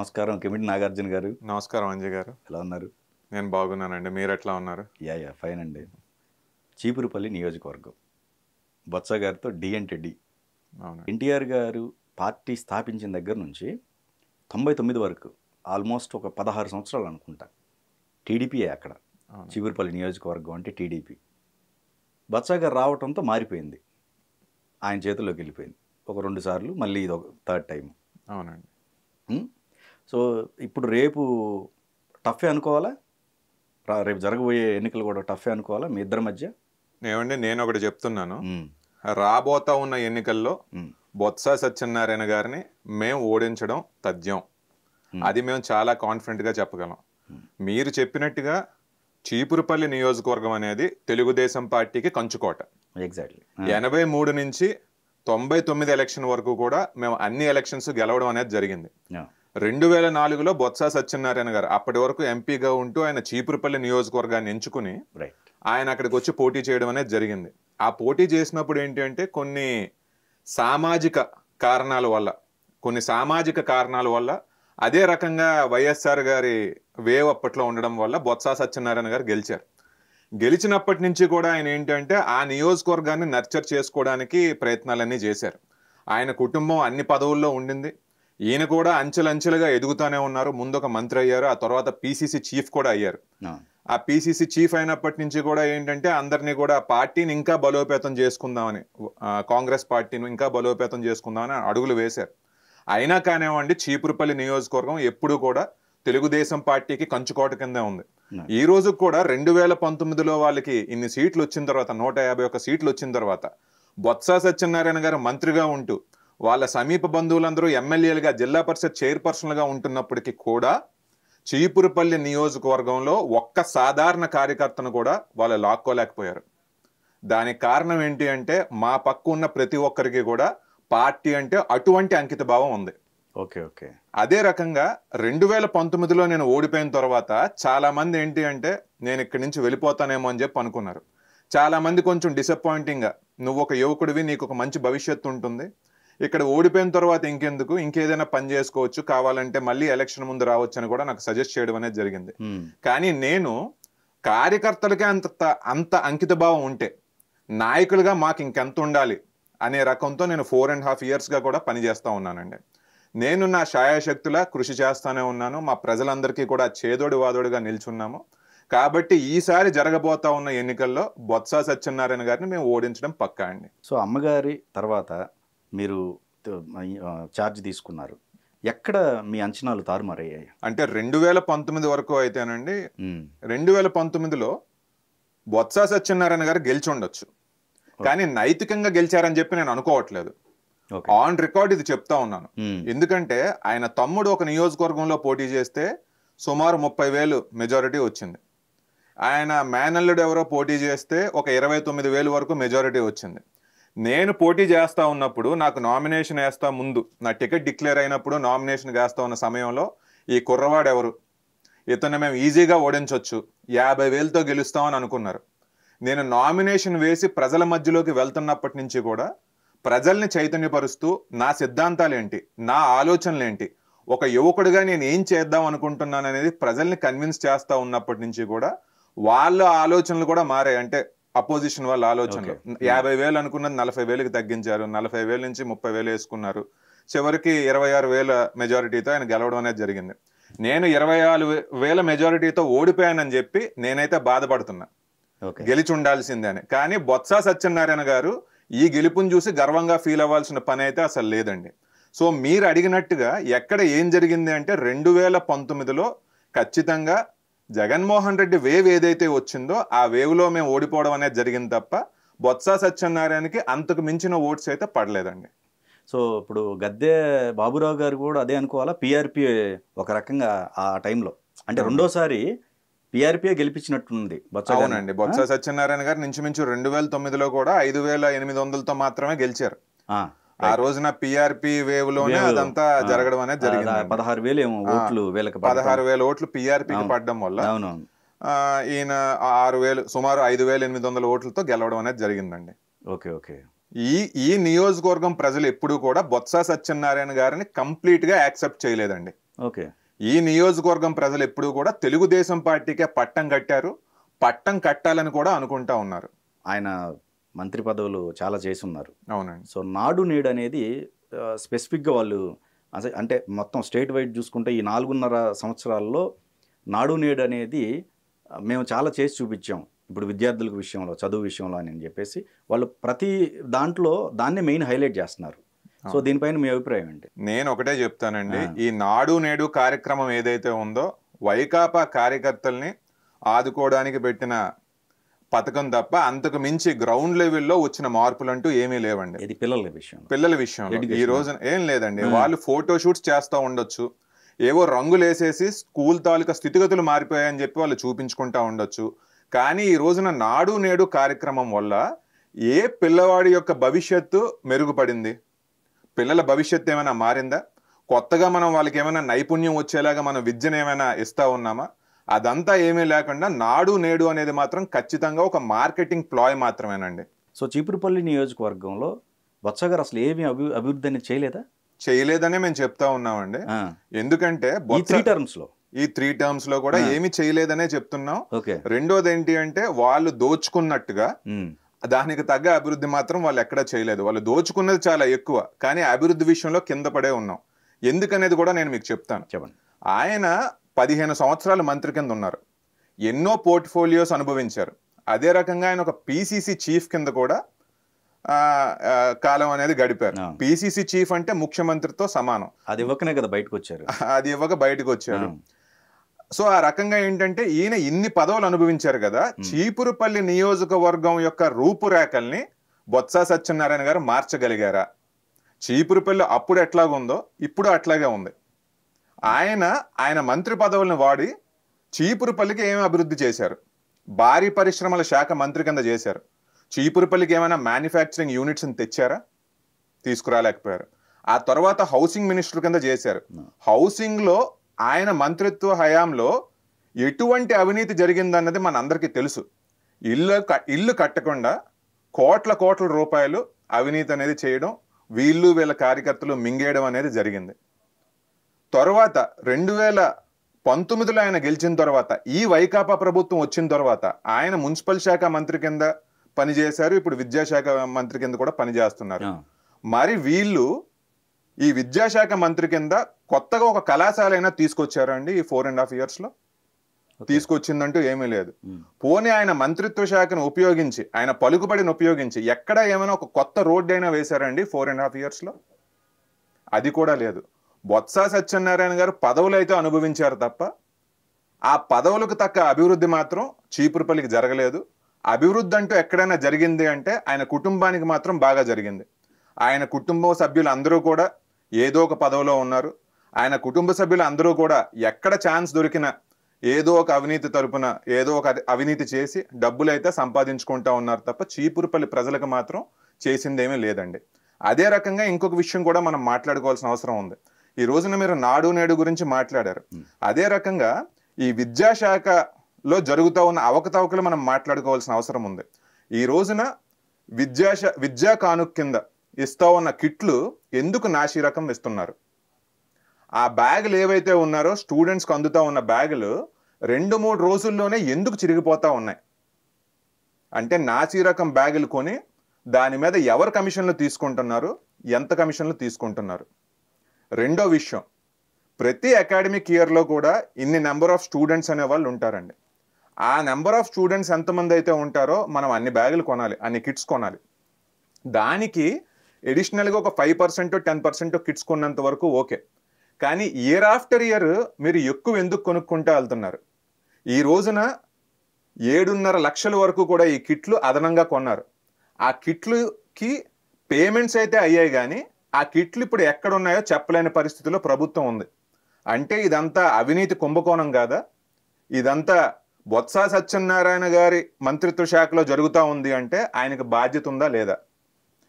నమస్కారం కిమిడి నాగార్జున గారు. నమస్కారం అంజయ్ గారు. ఎలా ఉన్నారు? నేను బాగున్నానండి. మీరు ఎట్లా ఉన్నారు? ఫైన్ అండి. చీపురుపల్లి నియోజకవర్గం బొత్స గారితో డి అంటే డి. ఎన్టీఆర్ గారు పార్టీ స్థాపించిన దగ్గర నుంచి 99 వరకు ఆల్మోస్ట్ ఒక 16 సంవత్సరాలు అనుకుంటా టీడీపీయే అక్కడ. చీపురుపల్లి నియోజకవర్గం అంటే టీడీపీ. బొత్స గారు రావడంతో మారిపోయింది, ఆయన చేతుల్లోకి వెళ్ళిపోయింది. ఒక 2 సార్లు, మళ్ళీ ఇది ఒక థర్డ్ టైం. అవునండి. సో ఇప్పుడు రేపు టఫే అనుకోవాలా? రేపు జరగబోయే ఎన్నికలు కూడా టఫే అనుకోవాలా మీ ఇద్దరి మధ్య? ఏమండి, నేను ఒకటి చెప్తున్నాను. రాబోతా ఉన్న ఎన్నికల్లో బొత్స సత్యనారాయణ గారిని మేము ఓడించడం తథ్యం. అది మేము చాలా కాన్ఫిడెంట్గా చెప్పగలం. మీరు చెప్పినట్టుగా చీపురుపల్లి నియోజకవర్గం అనేది తెలుగుదేశం పార్టీకి కంచుకోట. ఎగ్జాక్ట్లీ 83 నుంచి 99 ఎలక్షన్ వరకు కూడా మేము అన్ని ఎలక్షన్స్ గెలవడం అనేది జరిగింది. 2004లో బొత్స సత్యనారాయణ గారు అప్పటి వరకు ఎంపీగా ఉంటూ ఆయన చీపురుపల్లి నియోజకవర్గాన్ని ఎంచుకుని ఆయన అక్కడికి వచ్చి పోటీ చేయడం అనేది జరిగింది. ఆ పోటీ చేసినప్పుడు ఏంటి అంటే కొన్ని సామాజిక కారణాల వల్ల అదే రకంగా వైఎస్ఆర్ గారి వేవ్ అప్పట్లో ఉండడం వల్ల బొత్స సత్యనారాయణ గారు గెలిచారు. గెలిచినప్పటి నుంచి కూడా ఆయన ఏంటంటే ఆ నియోజకవర్గాన్ని నర్చర్ చేసుకోవడానికి ప్రయత్నాలన్నీ చేశారు. ఆయన కుటుంబం అన్ని పదవుల్లో ఉండింది. ఈయన కూడా అంచెలంచెలుగా ఎదుగుతూనే ఉన్నారు. ముందు ఒక మంత్రి అయ్యారు, ఆ తర్వాత పిసిసి చీఫ్ కూడా అయ్యారు. ఆ పిసిసి చీఫ్ అయినప్పటి నుంచి కూడా ఏంటంటే అందరినీ కూడా పార్టీని ఇంకా బలోపేతం చేసుకుందామని, కాంగ్రెస్ పార్టీని ఇంకా బలోపేతం చేసుకుందామని అడుగులు వేశారు. అయినా కానివ్వండి, చీపురుపల్లి నియోజకవర్గం ఎప్పుడు కూడా తెలుగుదేశం పార్టీకి కంచుకోట కిందే ఉంది. ఈ రోజు కూడా 2019లో వాళ్ళకి ఇన్ని సీట్లు వచ్చిన తర్వాత, 151 సీట్లు వచ్చిన తర్వాత బొత్స సత్యనారాయణ గారు మంత్రిగా ఉంటూ వాళ్ళ సమీప బంధువులందరూ ఎమ్మెల్యేలుగా, జిల్లా పరిషత్ చైర్పర్సన్లుగా ఉంటున్నప్పటికీ కూడా చీపురుపల్లి నియోజకవర్గంలో ఒక్క సాధారణ కార్యకర్తను కూడా వాళ్ళు లాక్కోలేకపోయారు. దానికి కారణం ఏంటి అంటే మా పక్క ఉన్న ప్రతి ఒక్కరికి కూడా పార్టీ అంటే అటువంటి అంకిత భావం ఉంది. అదే రకంగా 2019లో నేను ఓడిపోయిన తర్వాత చాలా మంది ఏంటి అంటే నేను ఇక్కడి నుంచి వెళ్ళిపోతానేమో అని చెప్పి అనుకున్నారు. చాలా మంది కొంచెం డిసప్పాయింటింగ్ గా, నువ్వు ఒక యువకుడివి, నీకు ఒక మంచి భవిష్యత్తు ఉంటుంది, ఇక్కడ ఓడిపోయిన తర్వాత ఇంకెందుకు, ఇంకేదైనా పని చేసుకోవచ్చు, కావాలంటే మళ్ళీ ఎలక్షన్ ముందు రావచ్చు అని కూడా నాకు సజెస్ట్ చేయడం అనేది జరిగింది. కానీ నేను కార్యకర్తలకే అంత అంకిత భావం ఉంటే నాయకులుగా మాకు ఇంకెంత ఉండాలి అనే రకంతో నేను 4.5 yearsగా కూడా పనిచేస్తూ ఉన్నానండి. నేను నా శాయశక్తులా కృషి చేస్తానే ఉన్నాను. మా ప్రజలందరికీ కూడా చేదోడు వాదోడుగా నిల్చున్నాము. కాబట్టి ఈసారి జరగబోతా ఉన్న ఎన్నికల్లో బొత్స సత్యనారాయణ గారిని మేము ఓడించడం పక్కా అండి. సో అమ్మగారి తర్వాత మీరు ఛార్జ్ తీసుకున్నారు, ఎక్కడ మీ అంచనాలు తారుమారయ్యాయి? అంటే 2019 వరకు అయితేనండి, 2019లో బొత్స సత్యనారాయణ గారు గెలిచి ఉండొచ్చు, కానీ నైతికంగా గెలిచారని చెప్పి నేను అనుకోవట్లేదు. ఆన్ రికార్డ్ ఇది చెప్తా ఉన్నాను. ఎందుకంటే ఆయన తమ్ముడు ఒక నియోజకవర్గంలో పోటీ చేస్తే సుమారు 30,000 మెజారిటీ వచ్చింది. ఆయన మేనల్లుడు ఎవరో పోటీ చేస్తే ఒక 29,000 వరకు మెజారిటీ వచ్చింది. నేను పోటీ చేస్తా ఉన్నప్పుడు, నాకు నామినేషన్ వేస్తా ముందు, నా టికెట్ డిక్లేర్ అయినప్పుడు నామినేషన్ వేస్తా ఉన్న సమయంలో ఈ కుర్రవాడు ఎవరు, ఇతను మేము ఈజీగా ఓడించవచ్చు, 50,000తో గెలుస్తామని అనుకున్నారు. నేను నామినేషన్ వేసి ప్రజల మధ్యలోకి వెళ్తున్నప్పటి నుంచి కూడా ప్రజల్ని చైతన్యపరుస్తూ నా సిద్ధాంతాలు ఏంటి, నా ఆలోచనలు ఏంటి, ఒక యువకుడిగా నేను ఏం చేద్దాం అనుకుంటున్నాను అనేది ప్రజల్ని కన్విన్స్ చేస్తా ఉన్నప్పటి నుంచి కూడా వాళ్ళ ఆలోచనలు కూడా మారాయి. అంటే అపోజిషన్ వాళ్ళ ఆలోచనలు 50,000 అనుకున్నది 40,000కి తగ్గించారు, 40,000 నుంచి 30,000 వేసుకున్నారు. చివరికి 26,000 మెజారిటీతో ఆయన గెలవడం అనేది జరిగింది. నేను 24,000 మెజారిటీతో ఓడిపోయానని చెప్పి నేనైతే బాధపడుతున్నా, గెలిచి ఉండాల్సిందే అని. కానీ బొత్స సత్యనారాయణ గారు ఈ గెలుపుని చూసి గర్వంగా ఫీల్ అవ్వాల్సిన పని అయితే అసలు లేదండి. సో మీరు అడిగినట్టుగా ఎక్కడ ఏం జరిగింది అంటే 2019లో ఖచ్చితంగా జగన్మోహన్ రెడ్డి వేవ్ ఏదైతే వచ్చిందో ఆ వేవ్లో మేము ఓడిపోవడం అనేది జరిగింది తప్ప బొత్స సత్యనారాయణకి అంతకు మించిన ఓట్స్ అయితే పడలేదండి. సో ఇప్పుడు గద్దె బాబురావు గారు కూడా అదే అనుకోవాలా? పిఆర్పి ఒక రకంగా ఆ టైంలో అంటే రెండోసారి పిఆర్పీఏ గెలిపించినట్టుంది. అవునండి, బొత్స సత్యనారాయణ గారు ఇంచుమించు 2009లో కూడా 5,800తో మాత్రమే గెలిచారు. ఆ రోజున పిఆర్పి వేవ్ లోనే అదంతా జరగడం అనేది జరిగింది. 16,000 ఓట్లు పిఆర్పికి పడడం వల్ల ఈయన సుమారు 5,800 ఓట్లతో గెలవడం అనేది జరిగిందండి. ఈ నియోజకవర్గం ప్రజలు ఎప్పుడు కూడా బొత్స సత్యనారాయణ గారిని కంప్లీట్ గా యాక్సెప్ట్ చేయలేదండి. ఓకే. ఈ నియోజకవర్గం ప్రజలు ఎప్పుడూ కూడా తెలుగుదేశం పార్టీకే పట్టం కట్టారు, పట్టం కట్టాలని కూడా అనుకుంటా ఉన్నారు. ఆయన మంత్రి పదవులు చాలా చేసి ఉన్నారు. అవునండి. సో నాడు నేడు అనేది స్పెసిఫిక్గా వాళ్ళు అంటే మొత్తం స్టేట్ వైడ్ చూసుకుంటే ఈ 4.5 సంవత్సరాల్లో నాడు నేడు అనేది మేము చాలా చేసి చూపించాం. ఇప్పుడు విద్యార్థుల విషయంలో, చదువు విషయంలో అని చెప్పేసి వాళ్ళు ప్రతి దాంట్లో దాన్నే మెయిన్ హైలైట్ చేస్తున్నారు. సో దీనిపైన మీ అభిప్రాయం ఏంటి? నేను ఒకటే చెప్తానండి, ఈ నాడు నేడు కార్యక్రమం ఏదైతే ఉందో వైకాపా కార్యకర్తల్ని ఆదుకోవడానికి పెట్టిన పథకం తప్ప అంతకు మించి గ్రౌండ్ లెవెల్లో వచ్చిన మార్పులు అంటూ ఏమీ లేవండి. ఇది పిల్లల విషయంలో ఈ రోజున ఏం లేదండి. వాళ్ళు ఫోటో షూట్స్ చేస్తూ ఉండొచ్చు, ఏవో రంగులు వేసేసి స్కూల్ తాలూకా స్థితిగతులు మారిపోయాయని చెప్పి వాళ్ళు చూపించుకుంటా ఉండొచ్చు. కానీ ఈ రోజున నాడు నేడు కార్యక్రమం వల్ల ఏ పిల్లవాడి యొక్క భవిష్యత్తు మెరుగుపడింది? పిల్లల భవిష్యత్తు ఏమైనా మారిందా? కొత్తగా మనం వాళ్ళకి ఏమైనా నైపుణ్యం వచ్చేలాగా మనం విద్యను ఏమైనా ఇస్తా ఉన్నామా? అదంతా ఏమీ లేకుండా నాడు నేడు అనేది మాత్రం ఖచ్చితంగా ఒక మార్కెటింగ్ ప్లాయ్ మాత్రమేనండి. సో చీపురుపల్లి నియోజకవర్గంలో బొత్స గారు అసలు ఏమీ అభివృద్ధి అనేది చేయలేదనే మేము చెప్తా ఉన్నామండి. ఎందుకంటే ఈ 3 టర్మ్స్ లో కూడా ఏమి చేయలేదనే చెప్తున్నాం. రెండోది ఏంటి అంటే వాళ్ళు దోచుకున్నట్టుగా దానికి తగ్గ అభివృద్ధి మాత్రం వాళ్ళు ఎక్కడా చేయలేదు. వాళ్ళు దోచుకున్నది చాలా ఎక్కువ, కానీ అభివృద్ధి విషయంలో కింద పడే ఉన్నాం. ఎందుకనేది కూడా నేను మీకు చెప్తాను. ఆయన 15 సంవత్సరాలు మంత్రి కింద ఉన్నారు, ఎన్నో పోర్ట్ఫోలియోస్ అనుభవించారు. అదే రకంగా ఆయన ఒక పిసిసి చీఫ్ కింద కూడా కాలం అనేది గడిపారు. పిసిసి చీఫ్ అంటే ముఖ్యమంత్రితో సమానం. అది ఇవ్వకనే కదా బయటకు వచ్చారు. అది ఇవ్వక బయటకు వచ్చారు. సో ఆ రకంగా ఏంటంటే ఈయన ఇన్ని పదవులు అనుభవించారు కదా, చీపురుపల్లి నియోజకవర్గం యొక్క రూపురేఖల్ని బొత్స సత్యనారాయణ గారు మార్చగలిగారా? చీపురుపల్లి అప్పుడు ఎట్లాగుందో ఇప్పుడు అట్లాగే ఉంది. ఆయన మంత్రి పదవులను వాడి చీపురుపల్లికి ఏమి అభివృద్ధి చేశారు? భారీ పరిశ్రమల శాఖ మంత్రి కింద చేశారు. చీపురుపల్లికి ఏమైనా మ్యానుఫ్యాక్చరింగ్ యూనిట్స్ని తెచ్చారా? తీసుకురాలేకపోయారు. ఆ తర్వాత హౌసింగ్ మినిస్టర్ కింద చేశారు. హౌసింగ్లో ఆయన మంత్రిత్వ హయాంలో ఎటువంటి అవినీతి జరిగిందన్నది మన అందరికీ తెలుసు. ఇల్లు కట్టకుండా కోట్ల రూపాయలు అవినీతి అనేది చేయడం, వీళ్ళ కార్యకర్తలు మింగేయడం అనేది జరిగింది. తర్వాత 2019లో ఆయన గెలిచిన తర్వాత, ఈ వైకాపా ప్రభుత్వం వచ్చిన తర్వాత ఆయన మున్సిపల్ శాఖ మంత్రి కింద పనిచేశారు. ఇప్పుడు విద్యాశాఖ మంత్రి కింద కూడా పనిచేస్తున్నారు. మరి వీళ్ళు ఈ విద్యాశాఖ మంత్రి కింద కొత్తగా ఒక కళాశాల అయినా తీసుకొచ్చారా అండి? ఈ 4.5 years లో తీసుకొచ్చిందంటూ ఏమీ లేదు. పోనీ ఆయన మంత్రిత్వ శాఖను ఉపయోగించి, ఆయన పలుకుబడిని ఉపయోగించి ఎక్కడ ఏమైనా ఒక కొత్త రోడ్డు అయినా వేశారండి 4.5 years లో? అది కూడా లేదు. బొత్స సత్యనారాయణ గారు పదవులు అయితే అనుభవించారు తప్ప ఆ పదవులకు తక్క అభివృద్ధి మాత్రం చీపురుపల్లికి జరగలేదు. అభివృద్ధి అంటూ ఎక్కడైనా జరిగింది అంటే ఆయన కుటుంబానికి మాత్రం బాగా జరిగింది. ఆయన కుటుంబ సభ్యులు అందరూ కూడా ఏదో ఒక పదవిలో ఉన్నారు. ఆయన కుటుంబ సభ్యులు అందరూ కూడా ఎక్కడ ఛాన్స్ దొరికినా ఏదో ఒక అవినీతి తరపున ఏదో ఒక అవినీతి చేసి డబ్బులు అయితే సంపాదించుకుంటా ఉన్నారు తప్ప చీపురుపల్లి ప్రజలకు మాత్రం చేసిందేమీ లేదండి. అదే రకంగా ఇంకొక విషయం కూడా మనం మాట్లాడుకోవాల్సిన అవసరం ఉంది. ఈ రోజున మీరు నాడు నేడు గురించి మాట్లాడారు. అదే రకంగా ఈ విద్యాశాఖలో జరుగుతూ ఉన్న అవకతవకలు మనం మాట్లాడుకోవాల్సిన అవసరం ఉంది. ఈ రోజున విద్యా కానుక కింద ఇస్తా ఉన్న కిట్లు ఎందుకు నాసి రకం ఇస్తున్నారు? ఆ బ్యాగులు ఏవైతే ఉన్నారో స్టూడెంట్స్కి అందుతా ఉన్న బ్యాగులు 2-3 రోజుల్లోనే ఎందుకు చిరిగిపోతా ఉన్నాయి? అంటే నాసి రకం బ్యాగులు కొని దాని మీద ఎవరు కమిషన్లు తీసుకుంటున్నారు, ఎంత కమిషన్లు తీసుకుంటున్నారు? రెండో విషయం, ప్రతి అకాడమిక్ ఇయర్లో కూడా ఇన్ని నెంబర్ ఆఫ్ స్టూడెంట్స్ అనే వాళ్ళు ఉంటారండి. ఆ నెంబర్ ఆఫ్ స్టూడెంట్స్ ఎంతమంది అయితే ఉంటారో మనం అన్ని బ్యాగులు కొనాలి, అన్ని కిట్స్ కొనాలి. దానికి ఎడిషనల్గా ఒక 5% 10% కిట్స్ కొన్నంత వరకు ఓకే. కానీ ఇయర్ ఆఫ్టర్ ఇయర్ మీరు ఎక్కువ ఎందుకు కొనుక్కుంటూ వెళ్తున్నారు? ఈ రోజున 7.5 లక్షల వరకు కూడా ఈ కిట్లు అదనంగా కొన్నారు. ఆ కిట్లుకి పేమెంట్స్ అయితే అయ్యాయి, కానీ ఆ కిట్లు ఇప్పుడు ఎక్కడున్నాయో చెప్పలేని పరిస్థితిలో ప్రభుత్వం ఉంది. అంటే ఇదంతా అవినీతి కుంభకోణం కాదా? ఇదంతా బొత్స సత్యనారాయణ గారి మంత్రిత్వ శాఖలో జరుగుతూ ఉంది అంటే ఆయనకు బాధ్యత ఉందా లేదా?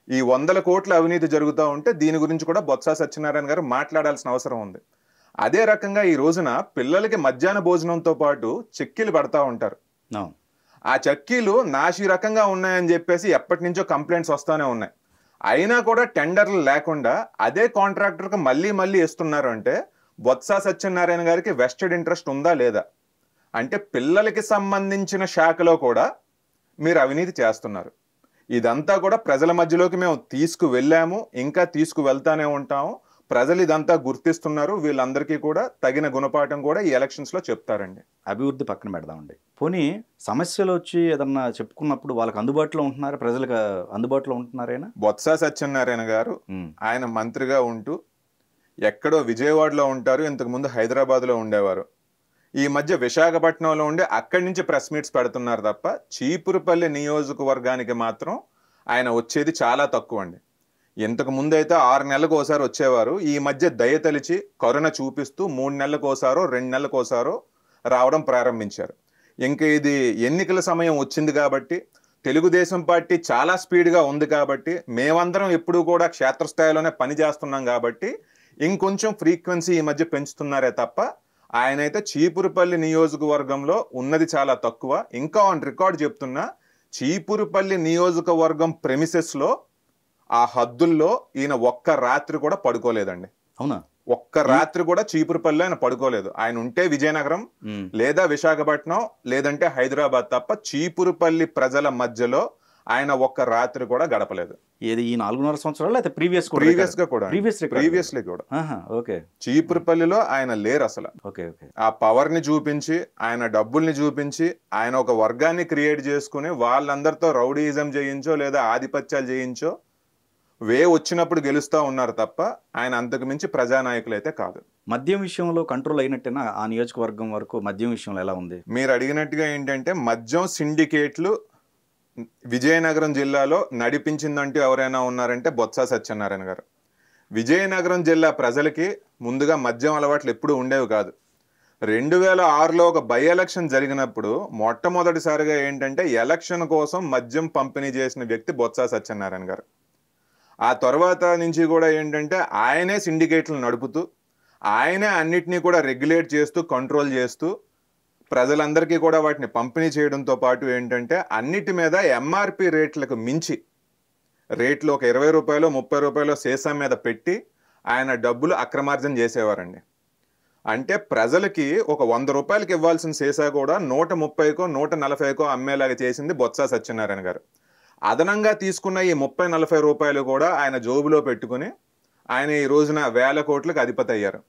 ఈ 100 కోట్ల అవినీతి జరుగుతూ ఉంటే దీని గురించి కూడా బొత్స సత్యనారాయణ గారు మాట్లాడాల్సిన అవసరం ఉంది. అదే రకంగా ఈ రోజున పిల్లలకి మధ్యాహ్న భోజనంతో పాటు చెక్కీలు పడతా ఉంటారు. ఆ చెక్కీలు నాసి రకంగా ఉన్నాయని చెప్పేసి ఎప్పటి నుంచో కంప్లైంట్స్ వస్తూనే ఉన్నాయి. అయినా కూడా టెండర్లు లేకుండా అదే కాంట్రాక్టర్కి మళ్ళీ ఇస్తున్నారు అంటే బొత్స సత్యనారాయణ గారికి వెస్టెడ్ ఇంట్రెస్ట్ ఉందా లేదా? అంటే పిల్లలకి సంబంధించిన శాఖలో కూడా మీరు అవినీతి చేస్తున్నారు. ఇదంతా కూడా ప్రజల మధ్యలోకి మేము తీసుకువెళ్ళాము, ఇంకా తీసుకువెళ్తానే ఉంటాము. ప్రజలు ఇదంతా గుర్తిస్తున్నారు. వీళ్ళందరికీ కూడా తగిన గుణపాఠం కూడా ఈ ఎలక్షన్స్ లో చెప్తారండి. అభివృద్ధి పక్కన పెడదామండి. పోనీ సమస్యలు వచ్చి ఏదన్నా చెప్పుకున్నప్పుడు వాళ్ళకి అందుబాటులో ఉంటున్నారా? ప్రజలకు అందుబాటులో ఉంటున్నారేనా? బొత్స సత్యనారాయణ గారు ఆయన మంత్రిగా ఉంటూ ఎక్కడో విజయవాడలో ఉంటారు, ఇంతకు ముందు హైదరాబాద్లో ఉండేవారు. ఈ మధ్య విశాఖపట్నంలో ఉండి అక్కడి నుంచి ప్రెస్ మీట్స్ పెడుతున్నారు తప్ప చీపురుపల్లి నియోజకవర్గానికి మాత్రం ఆయన వచ్చేది చాలా తక్కువ అండి. ఇంతకు ముందు అయితే 6 నెలలకు ఒకసారి వచ్చేవారు. ఈ మధ్య దయతలిచి కరుణ చూపిస్తూ 3 నెలలకు ఒకసారో 2 నెలలకు ఒకసారో రావడం ప్రారంభించారు. ఇంకా ఇది ఎన్నికల సమయం వచ్చింది కాబట్టి, తెలుగుదేశం పార్టీ చాలా స్పీడ్గా ఉంది కాబట్టి, మేమందరం ఎప్పుడూ కూడా క్షేత్రస్థాయిలోనే పని చేస్తున్నాం కాబట్టి ఇంకొంచెం ఫ్రీక్వెన్సీ ఈ మధ్య పెంచుతున్నారే తప్ప ఆయనైతే చీపురుపల్లి నియోజకవర్గంలో ఉన్నది చాలా తక్కువ. ఇంకా ఆన్ రికార్డ్ చెప్తున్నా, చీపురుపల్లి నియోజకవర్గం ప్రెమిసెస్లో ఆ హద్దుల్లో ఈయన ఒక్క రాత్రి కూడా పడుకోలేదండి. అవునా? ఒక్క రాత్రి కూడా చీపురుపల్లి ఆయన పడుకోలేదు. ఆయన ఉంటే విజయనగరం లేదా విశాఖపట్నం లేదంటే హైదరాబాద్ తప్ప చీపురుపల్లి ప్రజల మధ్యలో ఆయన ఒక్క రాత్రి కూడా గడపలేదు. ఏది ఈ 4.5 సంవత్సరాలు అయితే ప్రీవియస్లీ కూడా ఓకే. చీపురుపల్లిలో ఆయన లేరు అసలు. Okay okay. ఆ పవర్ ని చూపించి, ఆయన డబ్బుల్ని చూపించి, ఆయన ఒక వర్గాన్ని క్రియేట్ చేసుకుని వాళ్ళందరితో రౌడీయిజం చేయించో లేదా ఆధిపత్యాలు చేయించో వచ్చినప్పుడు గెలుస్తా ఉన్నారు తప్ప ఆయన అంతకు మించి ప్రజానాయకులు అయితే కాదు. మద్యం విషయంలో కంట్రోల్ అయినట్టేనా ఆ నియోజకవర్గం వరకు? మద్యం విషయంలో ఎలా ఉంది? మీరు అడిగినట్టుగా ఏంటంటే మద్యం సిండికేట్లు విజయనగరం జిల్లాలో నడిపించిందంటూ ఎవరైనా ఉన్నారంటే బొత్స సత్యనారాయణ గారు. విజయనగరం జిల్లా ప్రజలకి ముందుగా మద్యం అలవాట్లు ఎప్పుడూ ఉండేవి కాదు. 2006లో ఒక బై ఎలక్షన్ జరిగినప్పుడు మొట్టమొదటిసారిగా ఏంటంటే ఎలక్షన్ కోసం మద్యం పంపిణీ చేసిన వ్యక్తి బొత్స సత్యనారాయణ గారు. ఆ తర్వాత నుంచి కూడా ఏంటంటే ఆయనే సిండికేట్లు నడుపుతూ, ఆయనే అన్నిటినీ కూడా రెగ్యులేట్ చేస్తూ, కంట్రోల్ చేస్తూ, ప్రజలందరికీ కూడా వాటిని పంపిణీ చేయడంతో పాటు ఏంటంటే అన్నిటి మీద ఎంఆర్పి రేట్లకు మించి రేట్లు ఒక 20 రూపాయలు 30 రూపాయలు సీసా మీద పెట్టి ఆయన డబ్బులు అక్రమార్జన చేసేవారండి. అంటే ప్రజలకి ఒక 100 రూపాయలకి ఇవ్వాల్సిన సీసా కూడా 130కో 140కో అమ్మేలాగా చేసింది బొత్స సత్యనారాయణ గారు. అదనంగా తీసుకున్న ఈ 30-40 రూపాయలు కూడా ఆయన జోబులో పెట్టుకుని ఆయన ఈ రోజున 1000 కోట్లకు అధిపతి అయ్యారు.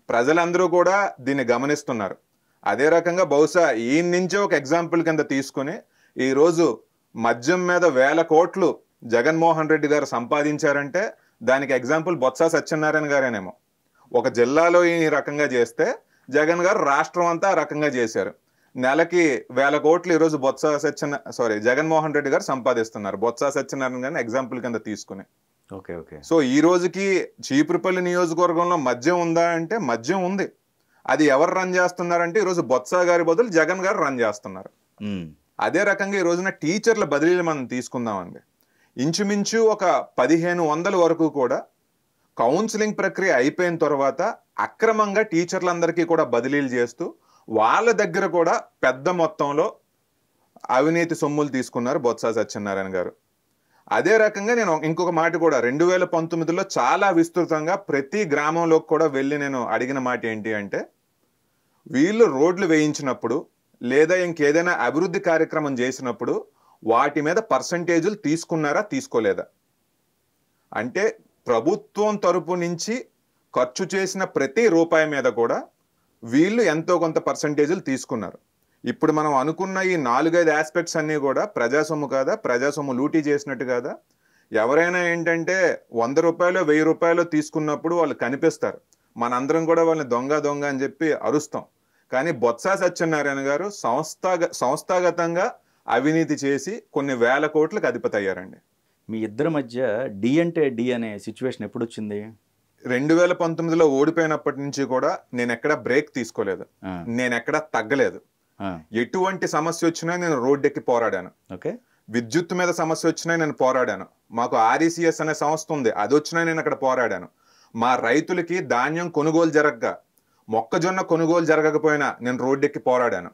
ప్రజలందరూ కూడా దీన్ని గమనిస్తున్నారు. అదే రకంగా బహుశా ఈ నుంచే ఒక ఎగ్జాంపుల్ కింద తీసుకుని ఈరోజు మద్యం మీద 1000 కోట్లు జగన్మోహన్ రెడ్డి గారు సంపాదించారంటే దానికి ఎగ్జాంపుల్ బొత్స సత్యనారాయణ గారేనేమో. ఒక జిల్లాలో ఈ రకంగా చేస్తే జగన్ గారు రాష్ట్రం అంతా ఆ రకంగా చేశారు. నెలకి 1000 కోట్లు ఈరోజు జగన్మోహన్ రెడ్డి గారు సంపాదిస్తున్నారు బొత్స సత్యనారాయణ గారిని ఎగ్జాంపుల్ కింద తీసుకుని. Okay okay. సో ఈ రోజుకి చీపురుపల్లి నియోజకవర్గంలో మద్యం ఉందా అంటే మద్యం ఉంది. అది ఎవరు రన్ చేస్తున్నారంటే ఈరోజు బొత్స గారి బదులు జగన్ గారు రన్ చేస్తున్నారు. అదే రకంగా ఈ రోజున టీచర్ల బదిలీలు మనం తీసుకుందామండి. ఇంచుమించు ఒక 1500 వరకు కూడా కౌన్సిలింగ్ ప్రక్రియ అయిపోయిన తర్వాత అక్రమంగా టీచర్లందరికీ కూడా బదిలీలు చేస్తూ వాళ్ళ దగ్గర కూడా పెద్ద మొత్తంలో అవినీతి సొమ్ములు తీసుకున్నారు బొత్స సత్యనారాయణ గారు. అదే రకంగా నేను ఇంకొక మాట కూడా 2019లో చాలా విస్తృతంగా ప్రతి గ్రామంలోకి కూడా వెళ్ళి నేను అడిగిన మాట ఏంటి అంటే, వీళ్ళు రోడ్లు వేయించినప్పుడు లేదా ఇంకేదైనా అభివృద్ధి కార్యక్రమం చేసినప్పుడు వాటి మీద పర్సంటేజీలు తీసుకున్నారా తీసుకోలేదా? అంటే ప్రభుత్వం తరపు నుంచి ఖర్చు చేసిన ప్రతి రూపాయి మీద కూడా వీళ్ళు ఎంతో కొంత పర్సంటేజీలు తీసుకున్నారు. ఇప్పుడు మనం అనుకున్న ఈ 4-5 ఆస్పెక్ట్స్ అన్నీ కూడా ప్రజాసొమ్ము కాదా, ప్రజాసొమ్ము లూటీ చేసినట్టు కాదా? ఎవరైనా ఏంటంటే 100 రూపాయలు 1000 రూపాయలు తీసుకున్నప్పుడు వాళ్ళు కనిపిస్తారు, మనందరం కూడా వాళ్ళని దొంగ దొంగ అని చెప్పి అరుస్తాం. కానీ బొత్స సత్యనారాయణ గారు సంస్థాగతంగా అవినీతి చేసి కొన్ని 1000 కోట్లకు అధిపతి అయ్యారండి. మీ ఇద్దరి మధ్య డి అంటే డి అనే సిచ్యువేషన్ ఎప్పుడు వచ్చింది? 2019లో ఓడిపోయినప్పటి నుంచి కూడా నేను ఎక్కడ బ్రేక్ తీసుకోలేదు, నేను ఎక్కడ తగ్గలేదు. ఎటువంటి సమస్య వచ్చినా నేను రోడ్డెక్కి పోరాడాను. విద్యుత్ మీద సమస్య వచ్చినా నేను పోరాడాను. మాకు ఆర్ఈసిఎస్ అనే సంస్థ ఉంది, అది వచ్చినా నేను అక్కడ పోరాడాను. మా రైతులకి ధాన్యం కొనుగోలు జరగక, మొక్కజొన్న కొనుగోలు జరగకపోయినా నేను రోడ్డెక్కి పోరాడాను.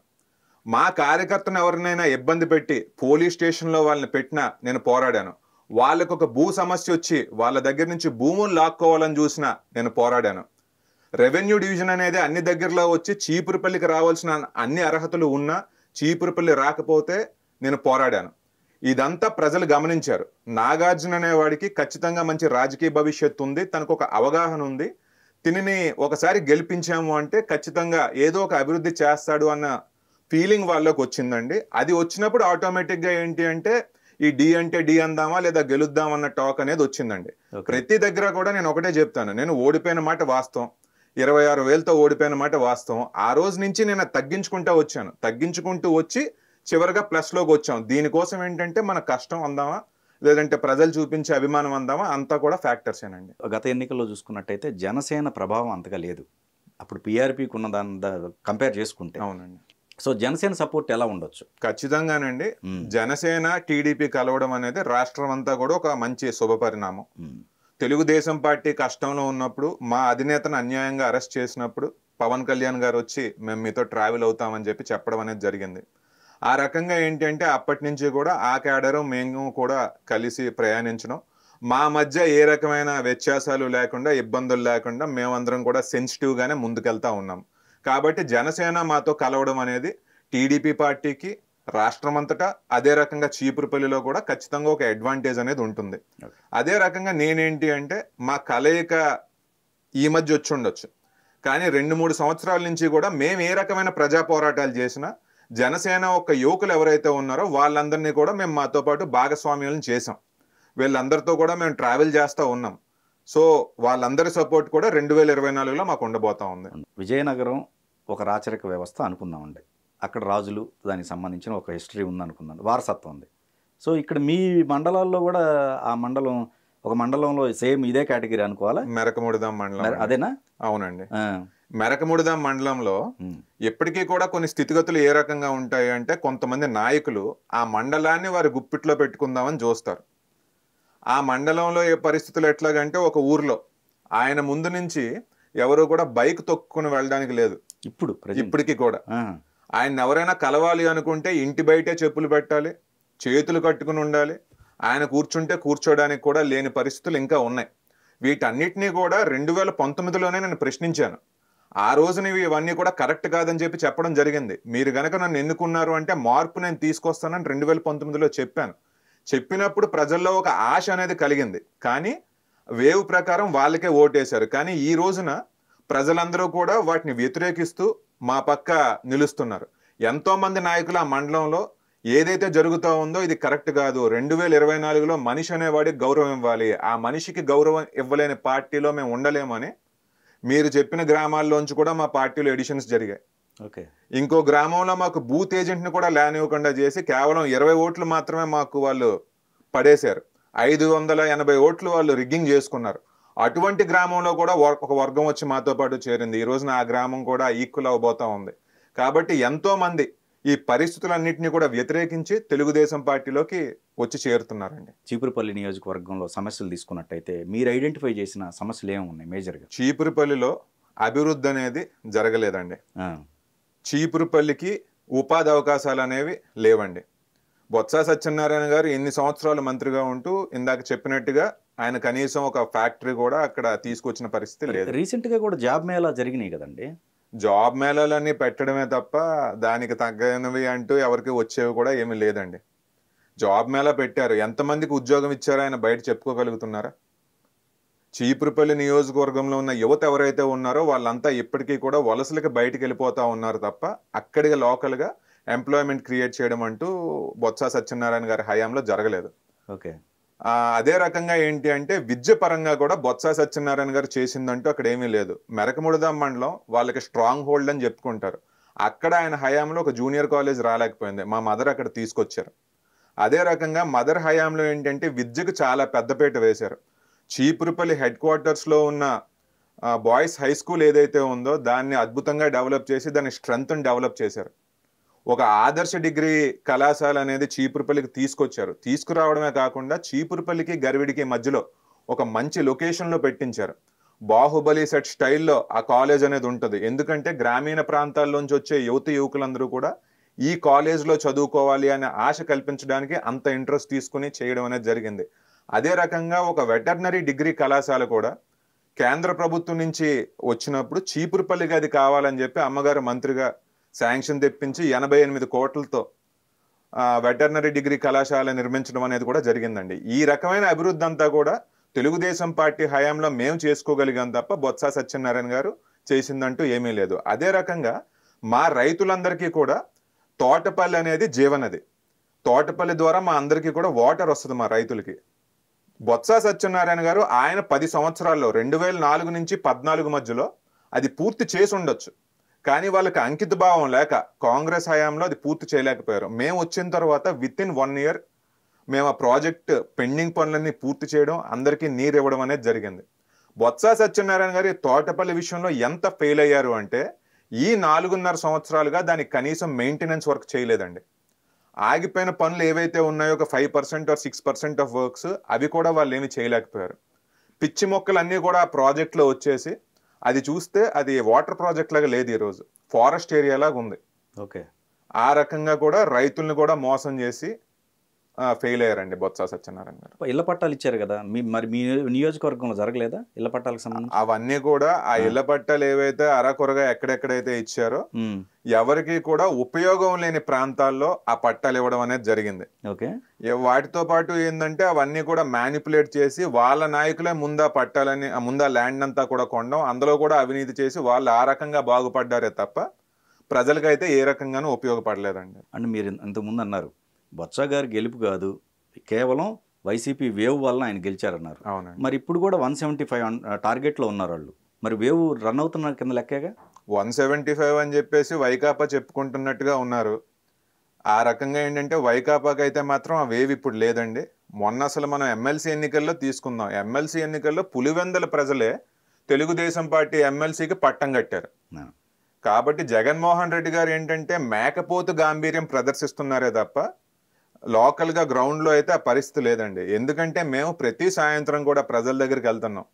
మా కార్యకర్తను ఎవరినైనా ఇబ్బంది పెట్టి పోలీస్ స్టేషన్లో వాళ్ళని పెట్టినా నేను పోరాడాను. వాళ్ళకు ఒక భూ సమస్య వచ్చి వాళ్ళ దగ్గర నుంచి భూములు లాక్కోవాలని చూసినా నేను పోరాడాను. రెవెన్యూ డివిజన్ అనేది అన్ని దగ్గరలో వచ్చి చీపురుపల్లికి రావాల్సిన అన్ని అర్హతలు ఉన్నా చీపురుపల్లి రాకపోతే నేను పోరాడాను. ఇదంతా ప్రజలు గమనించారు. నాగార్జున అనేవాడికి ఖచ్చితంగా మంచి రాజకీయ భవిష్యత్తు ఉంది, తనకు ఒక అవగాహన ఉంది, తినిని ఒకసారి గెలిపించాము అంటే ఖచ్చితంగా ఏదో ఒక అభివృద్ధి చేస్తాడు అన్న ఫీలింగ్ వాళ్ళకి వచ్చిందండి. అది వచ్చినప్పుడు ఆటోమేటిక్గా ఏంటి అంటే ఈ డి అంటే డి అందామా లేదా గెలుద్దాం అన్న టాక్ అనేది వచ్చిందండి. ప్రతి దగ్గర కూడా నేను ఒకటే చెప్తాను, నేను ఓడిపోయిన మాట వాస్తవం, 26,000తో ఓడిపోయిన మాట వాస్తవం. ఆ రోజు నుంచి నేను తగ్గించుకుంటూ వచ్చి చివరిగా ప్లస్లోకి వచ్చాం. దీనికోసం ఏంటంటే మన కష్టం అందామా లేదంటే ప్రజలు చూపించే అభిమానం అందామా అంతా కూడా ఫ్యాక్టర్స్ ఏనండి. గత ఎన్నికల్లో చూసుకున్నట్టయితే జనసేన ప్రభావం అంతగా లేదు, అప్పుడు పీఆర్పీకి ఉన్న దాని కంపేర్ చేసుకుంటే. అవునండి. సో జనసేన సపోర్ట్ ఎలా ఉండొచ్చు? ఖచ్చితంగానండి. జనసేన టీడీపీ కలవడం అనేది రాష్ట్రం అంతా కూడా ఒక మంచి శుభ పరిణామం. తెలుగుదేశం పార్టీ కష్టంలో ఉన్నప్పుడు మా అధినేతను అన్యాయంగా అరెస్ట్ చేసినప్పుడు పవన్ కళ్యాణ్ గారు వచ్చి మేము మీతో ట్రావెల్ అవుతామని చెప్పడం అనేది జరిగింది. ఆ రకంగా ఏంటి అంటే అప్పటి నుంచి కూడా ఆ క్యాడరు మేము కూడా కలిసి ప్రయాణించడం, మా మధ్య ఏ రకమైన వ్యత్యాసాలు లేకుండా ఇబ్బందులు లేకుండా మేమందరం కూడా సెన్సిటివ్గానే ముందుకెళ్తా ఉన్నాం. కాబట్టి జనసేన మాతో కలవడం అనేది టీడీపీ పార్టీకి రాష్ట్రమంతటా అదే రకంగా చీపురుపల్లిలో కూడా ఖచ్చితంగా ఒక అడ్వాంటేజ్ అనేది ఉంటుంది. అదే రకంగా నేనేంటి అంటే మా కలయిక ఈ మధ్య వచ్చి ఉండొచ్చు, కానీ 2-3 సంవత్సరాల నుంచి కూడా మేము ఏ రకమైన ప్రజా పోరాటాలు చేసినా జనసేన ఒక యువకులు ఎవరైతే ఉన్నారో వాళ్ళందరినీ కూడా మేము మాతో పాటు భాగస్వామ్యాలను చేసాం. వీళ్ళందరితో కూడా మేము ట్రావెల్ చేస్తూ ఉన్నాం. సో వాళ్ళందరి సపోర్ట్ కూడా 2024లో మాకు ఉండబోతా ఉంది. విజయనగరం ఒక రాచరిక వ్యవస్థ అనుకుందామండి, అక్కడ రాజులు దానికి సంబంధించిన ఒక హిస్టరీ ఉందనుకుందాం, వారసత్వం ఉంది. సో ఇక్కడ మీ మండలాల్లో కూడా ఆ మండలం ఒక మండలంలో సేమ్ ఇదే కేటగిరీ అనుకోవాలా? మెరకముడిదాం మండలం అదేనా? అవునండి. మెరకముడిదాం మండలంలో ఎప్పటికీ కూడా కొన్ని స్థితిగతులు ఏ రకంగా ఉంటాయి అంటే కొంతమంది నాయకులు ఆ మండలాన్ని వారి గుప్పిట్లో పెట్టుకుందామని చూస్తారు. ఆ మండలంలో ఏ పరిస్థితులు ఎట్లాగంటే ఒక ఊర్లో ఆయన ముందు నుంచి ఎవరు కూడా బైక్ తొక్కుని వెళ్ళడానికి లేదు. ఇప్పటికీ కూడా ఆయన ఎవరైనా కలవాలి అనుకుంటే ఇంటి బయటే చెప్పులు పెట్టాలి, చేతులు కట్టుకుని ఉండాలి, ఆయన కూర్చుంటే కూర్చోడానికి కూడా లేని పరిస్థితులు ఇంకా ఉన్నాయి. వీటన్నిటినీ కూడా 2019లోనే నేను ప్రశ్నించాను. ఆ రోజున ఇవన్నీ కూడా కరెక్ట్ కాదని చెప్పడం జరిగింది. మీరు గనక నన్ను ఎన్నుకున్నారు అంటే మార్పు నేను తీసుకొస్తానని 2019లో చెప్పాను. చెప్పినప్పుడు ప్రజల్లో ఒక ఆశ అనేది కలిగింది, కానీ వేవ్ ప్రకారం వాళ్ళకే ఓటేశారు. కానీ ఈ రోజున ప్రజలందరూ కూడా వాటిని వ్యతిరేకిస్తూ మా పక్క నిలుస్తున్నారు. ఎంతో మంది నాయకులు ఆ మండలంలో ఏదైతే జరుగుతూ ఉందో ఇది కరెక్ట్ కాదు, 2024లో మనిషి అనేవాడికి గౌరవం ఇవ్వాలి, ఆ మనిషికి గౌరవం ఇవ్వలేని పార్టీలో మేము ఉండలేమని మీరు చెప్పిన గ్రామాల్లోంచి కూడా మా పార్టీలో ఎడిషన్స్ జరిగాయి. ఇంకో గ్రామంలో మాకు బూత్ ఏజెంట్ని కూడా లేనివ్వకుండా చేసి కేవలం 20 ఓట్లు మాత్రమే మాకు వాళ్ళు పడేశారు. 580 ఓట్లు వాళ్ళు రిగ్గింగ్ చేసుకున్నారు. అటువంటి గ్రామంలో కూడా ఒక వర్గం వచ్చి మాతో పాటు చేరింది. ఈ రోజున ఆ గ్రామం కూడా ఈక్వల్ అవబోతా ఉంది. కాబట్టి ఎంతో మంది ఈ పరిస్థితులన్నింటినీ కూడా వ్యతిరేకించి తెలుగుదేశం పార్టీలోకి వచ్చి చేరుతున్నారండి. చీపురుపల్లి నియోజకవర్గంలో సమస్యలు తీసుకున్నట్టయితే మీరు ఐడెంటిఫై చేసిన సమస్యలు ఏమి ఉన్నాయి మేజర్గా? చీపురుపల్లిలో అభివృద్ధి అనేది జరగలేదండి. చీపురుపల్లికి ఉపాధి అవకాశాలు అనేవి లేవండి. బొత్స సత్యనారాయణ గారు ఎన్ని సంవత్సరాలు మంత్రిగా ఉంటూ ఇందాక చెప్పినట్టుగా ఆయన కనీసం ఒక ఫ్యాక్టరీ కూడా అక్కడ తీసుకొచ్చిన పరిస్థితి లేదు. రీసెంట్గా కూడా జాబ్ మేళా జరిగినాయి కదండి. జాబ్ మేళాలన్నీ పెట్టడమే తప్ప దానికి తగ్గనివి అంటూ ఎవరికి వచ్చేవి కూడా ఏమీ లేదండి. జాబ్ మేళా పెట్టారు, ఎంతమందికి ఉద్యోగం ఇచ్చారో ఆయన బయట చెప్పుకోగలుగుతున్నారా? చీపురుపల్లి నియోజకవర్గంలో ఉన్న యువత ఎవరైతే ఉన్నారో వాళ్ళంతా ఇప్పటికీ కూడా వలసలకి బయటికి వెళ్ళిపోతా ఉన్నారు తప్ప అక్కడికి లోకల్గా ఎంప్లాయ్మెంట్ క్రియేట్ చేయడం అంటూ బొత్స సత్యనారాయణ గారి హయాంలో జరగలేదు. అదే రకంగా ఏంటి అంటే విద్య పరంగా కూడా బొత్స సత్యనారాయణ గారు చేసిందంటూ అక్కడ ఏమీ లేదు. మెరకముడిదాం మండలం వాళ్ళకి స్ట్రాంగ్ హోల్డ్ అని చెప్పుకుంటారు. అక్కడ ఆయన హయాంలో ఒక జూనియర్ కాలేజ్ రాలేకపోయింది, మా మదర్ అక్కడ తీసుకొచ్చారు. అదే రకంగా మదర్ హయాంలో ఏంటంటే విద్యకు చాలా పెద్దపీట వేశారు. చీపురుపల్లి హెడ్ క్వార్టర్స్లో ఉన్న బాయ్స్ హై స్కూల్ ఏదైతే ఉందో దాన్ని అద్భుతంగా డెవలప్ చేసి దాని స్ట్రెంగ్త్ని డెవలప్ చేశారు. ఒక ఆదర్శ డిగ్రీ కళాశాల అనేది చీపురుపల్లికి తీసుకొచ్చారు. తీసుకురావడమే కాకుండా చీపురుపల్లికి గర్విడికి మధ్యలో ఒక మంచి లొకేషన్లో పెట్టించారు. బాహుబలి సెట్ స్టైల్లో ఆ కాలేజ్ అనేది ఉంటుంది. ఎందుకంటే గ్రామీణ ప్రాంతాల్లోంచి వచ్చే యువకులందరూ కూడా ఈ కాలేజ్లో చదువుకోవాలి అనే ఆశ కల్పించడానికి అంత ఇంట్రెస్ట్ తీసుకుని చేయడం అనేది జరిగింది. అదే రకంగా ఒక వెటర్నరీ డిగ్రీ కళాశాల కూడా కేంద్ర ప్రభుత్వం నుంచి వచ్చినప్పుడు చీపురుపల్లికి అది కావాలని చెప్పి అమ్మగారు మంత్రిగా శాంక్షన్ తెప్పించి 88 కోట్లతో వెటర్నరీ డిగ్రీ కళాశాల నిర్మించడం అనేది కూడా జరిగిందండి. ఈ రకమైన అభివృద్ధి అంతా కూడా తెలుగుదేశం పార్టీ హయాంలో మేము చేసుకోగలిగాం తప్ప బొత్స సత్యనారాయణ గారు చేసిందంటూ ఏమీ లేదు. అదే రకంగా మా రైతులందరికీ కూడా తోటపల్లి అనేది జీవనది. తోటపల్లి ద్వారా మా అందరికీ కూడా వాటర్ వస్తుంది మా రైతులకి. బొత్స సత్యనారాయణ గారు ఆయన 10 సంవత్సరాల్లో 2004 నుంచి 14 మధ్యలో అది పూర్తి చేసి ఉండొచ్చు. కానీ వాళ్ళకి అంకిత భావం లేక కాంగ్రెస్ హయాంలో అది పూర్తి చేయలేకపోయారు. మేము వచ్చిన తర్వాత విత్ ఇన్ 1 year మేము ఆ ప్రాజెక్ట్ పెండింగ్ పనులన్నీ పూర్తి చేయడం, అందరికీ నీరు ఇవ్వడం అనేది జరిగింది. బొత్స సత్యనారాయణ గారి తోటపల్లి విషయంలో ఎంత ఫెయిల్ అయ్యారు అంటే ఈ 4.5 సంవత్సరాలుగా దానికి కనీసం మెయింటెనెన్స్ వర్క్ చేయలేదండి. ఆగిపోయిన పనులు ఏవైతే ఉన్నాయో ఒక 5% or 6% ఆఫ్ వర్క్స్ అవి కూడా వాళ్ళు ఏమి చేయలేకపోయారు. పిచ్చి మొక్కలు అన్నీ కూడా ఆ ప్రాజెక్ట్లో వచ్చేసి అది చూస్తే అది వాటర్ ప్రాజెక్ట్ లాగా లేదు, ఈరోజు ఫారెస్ట్ ఏరియా లాగా ఉంది. ఓకే, ఆ రకంగా కూడా రైతుల్ని కూడా మోసం చేసి ఫెయిల్ అయ్యారండి బొత్స సత్యనారాయణ గారు. ఇళ్ల పట్టాలు ఇచ్చారు కదా, మరి మీ నియోజకవర్గంలో జరగలేదా ఇళ్ల పట్టాలకు సంబంధించి? అవన్నీ కూడా ఆ ఇళ్ల పట్టాలు ఏవైతే అరకొరగా ఎక్కడెక్కడైతే ఇచ్చారో ఎవరికి కూడా ఉపయోగం లేని ప్రాంతాల్లో ఆ పట్టాలు ఇవ్వడం అనేది జరిగింది. ఓకే, వాటితో పాటు ఏంటంటే అవన్నీ కూడా మ్యానిపులేట్ చేసి వాళ్ళ నాయకులే ముందా పట్టాలని ముందా ల్యాండ్ అంతా కూడా కొనడం, అందులో కూడా అవినీతి చేసి వాళ్ళు ఆ రకంగా బాగుపడ్డారే తప్ప ప్రజలకైతే ఏ రకంగానూ ఉపయోగపడలేదండి. అంటే మీరు ఇంతకుముందు అన్నారు బొత్స గారు గెలుపు కాదు, కేవలం వైసీపీ వేవ్ వల్ల ఆయన గెలిచారన్నారు. అవునండి. మరి ఇప్పుడు కూడా 175 టార్గెట్లో ఉన్నారు వాళ్ళు. మరి వేవ్ రన్ అవుతున్నారు కింద లెక్కగా. 175 అని చెప్పేసి వైకాపా చెప్పుకుంటున్నట్టుగా ఉన్నారు. ఆ రకంగా ఏంటంటే వైకాపాకి అయితే మాత్రం ఆ వేవ్ ఇప్పుడు లేదండి. మొన్న అసలు మనం ఎమ్మెల్సీ ఎన్నికల్లో తీసుకుందాం. ఎమ్మెల్సీ ఎన్నికల్లో పులివెందుల ప్రజలే తెలుగుదేశం పార్టీ ఎమ్మెల్సీకి పట్టం కట్టారు. కాబట్టి జగన్మోహన్ రెడ్డి గారు ఏంటంటే మేకపోతు గాంభీర్యం ప్రదర్శిస్తున్నారే తప్ప లోకల్గా గ్రౌండ్లో అయితే ఆ పరిస్థితి లేదండి. ఎందుకంటే మేము ప్రతి సాయంత్రం కూడా ప్రజల దగ్గరికి వెళ్తున్నాం,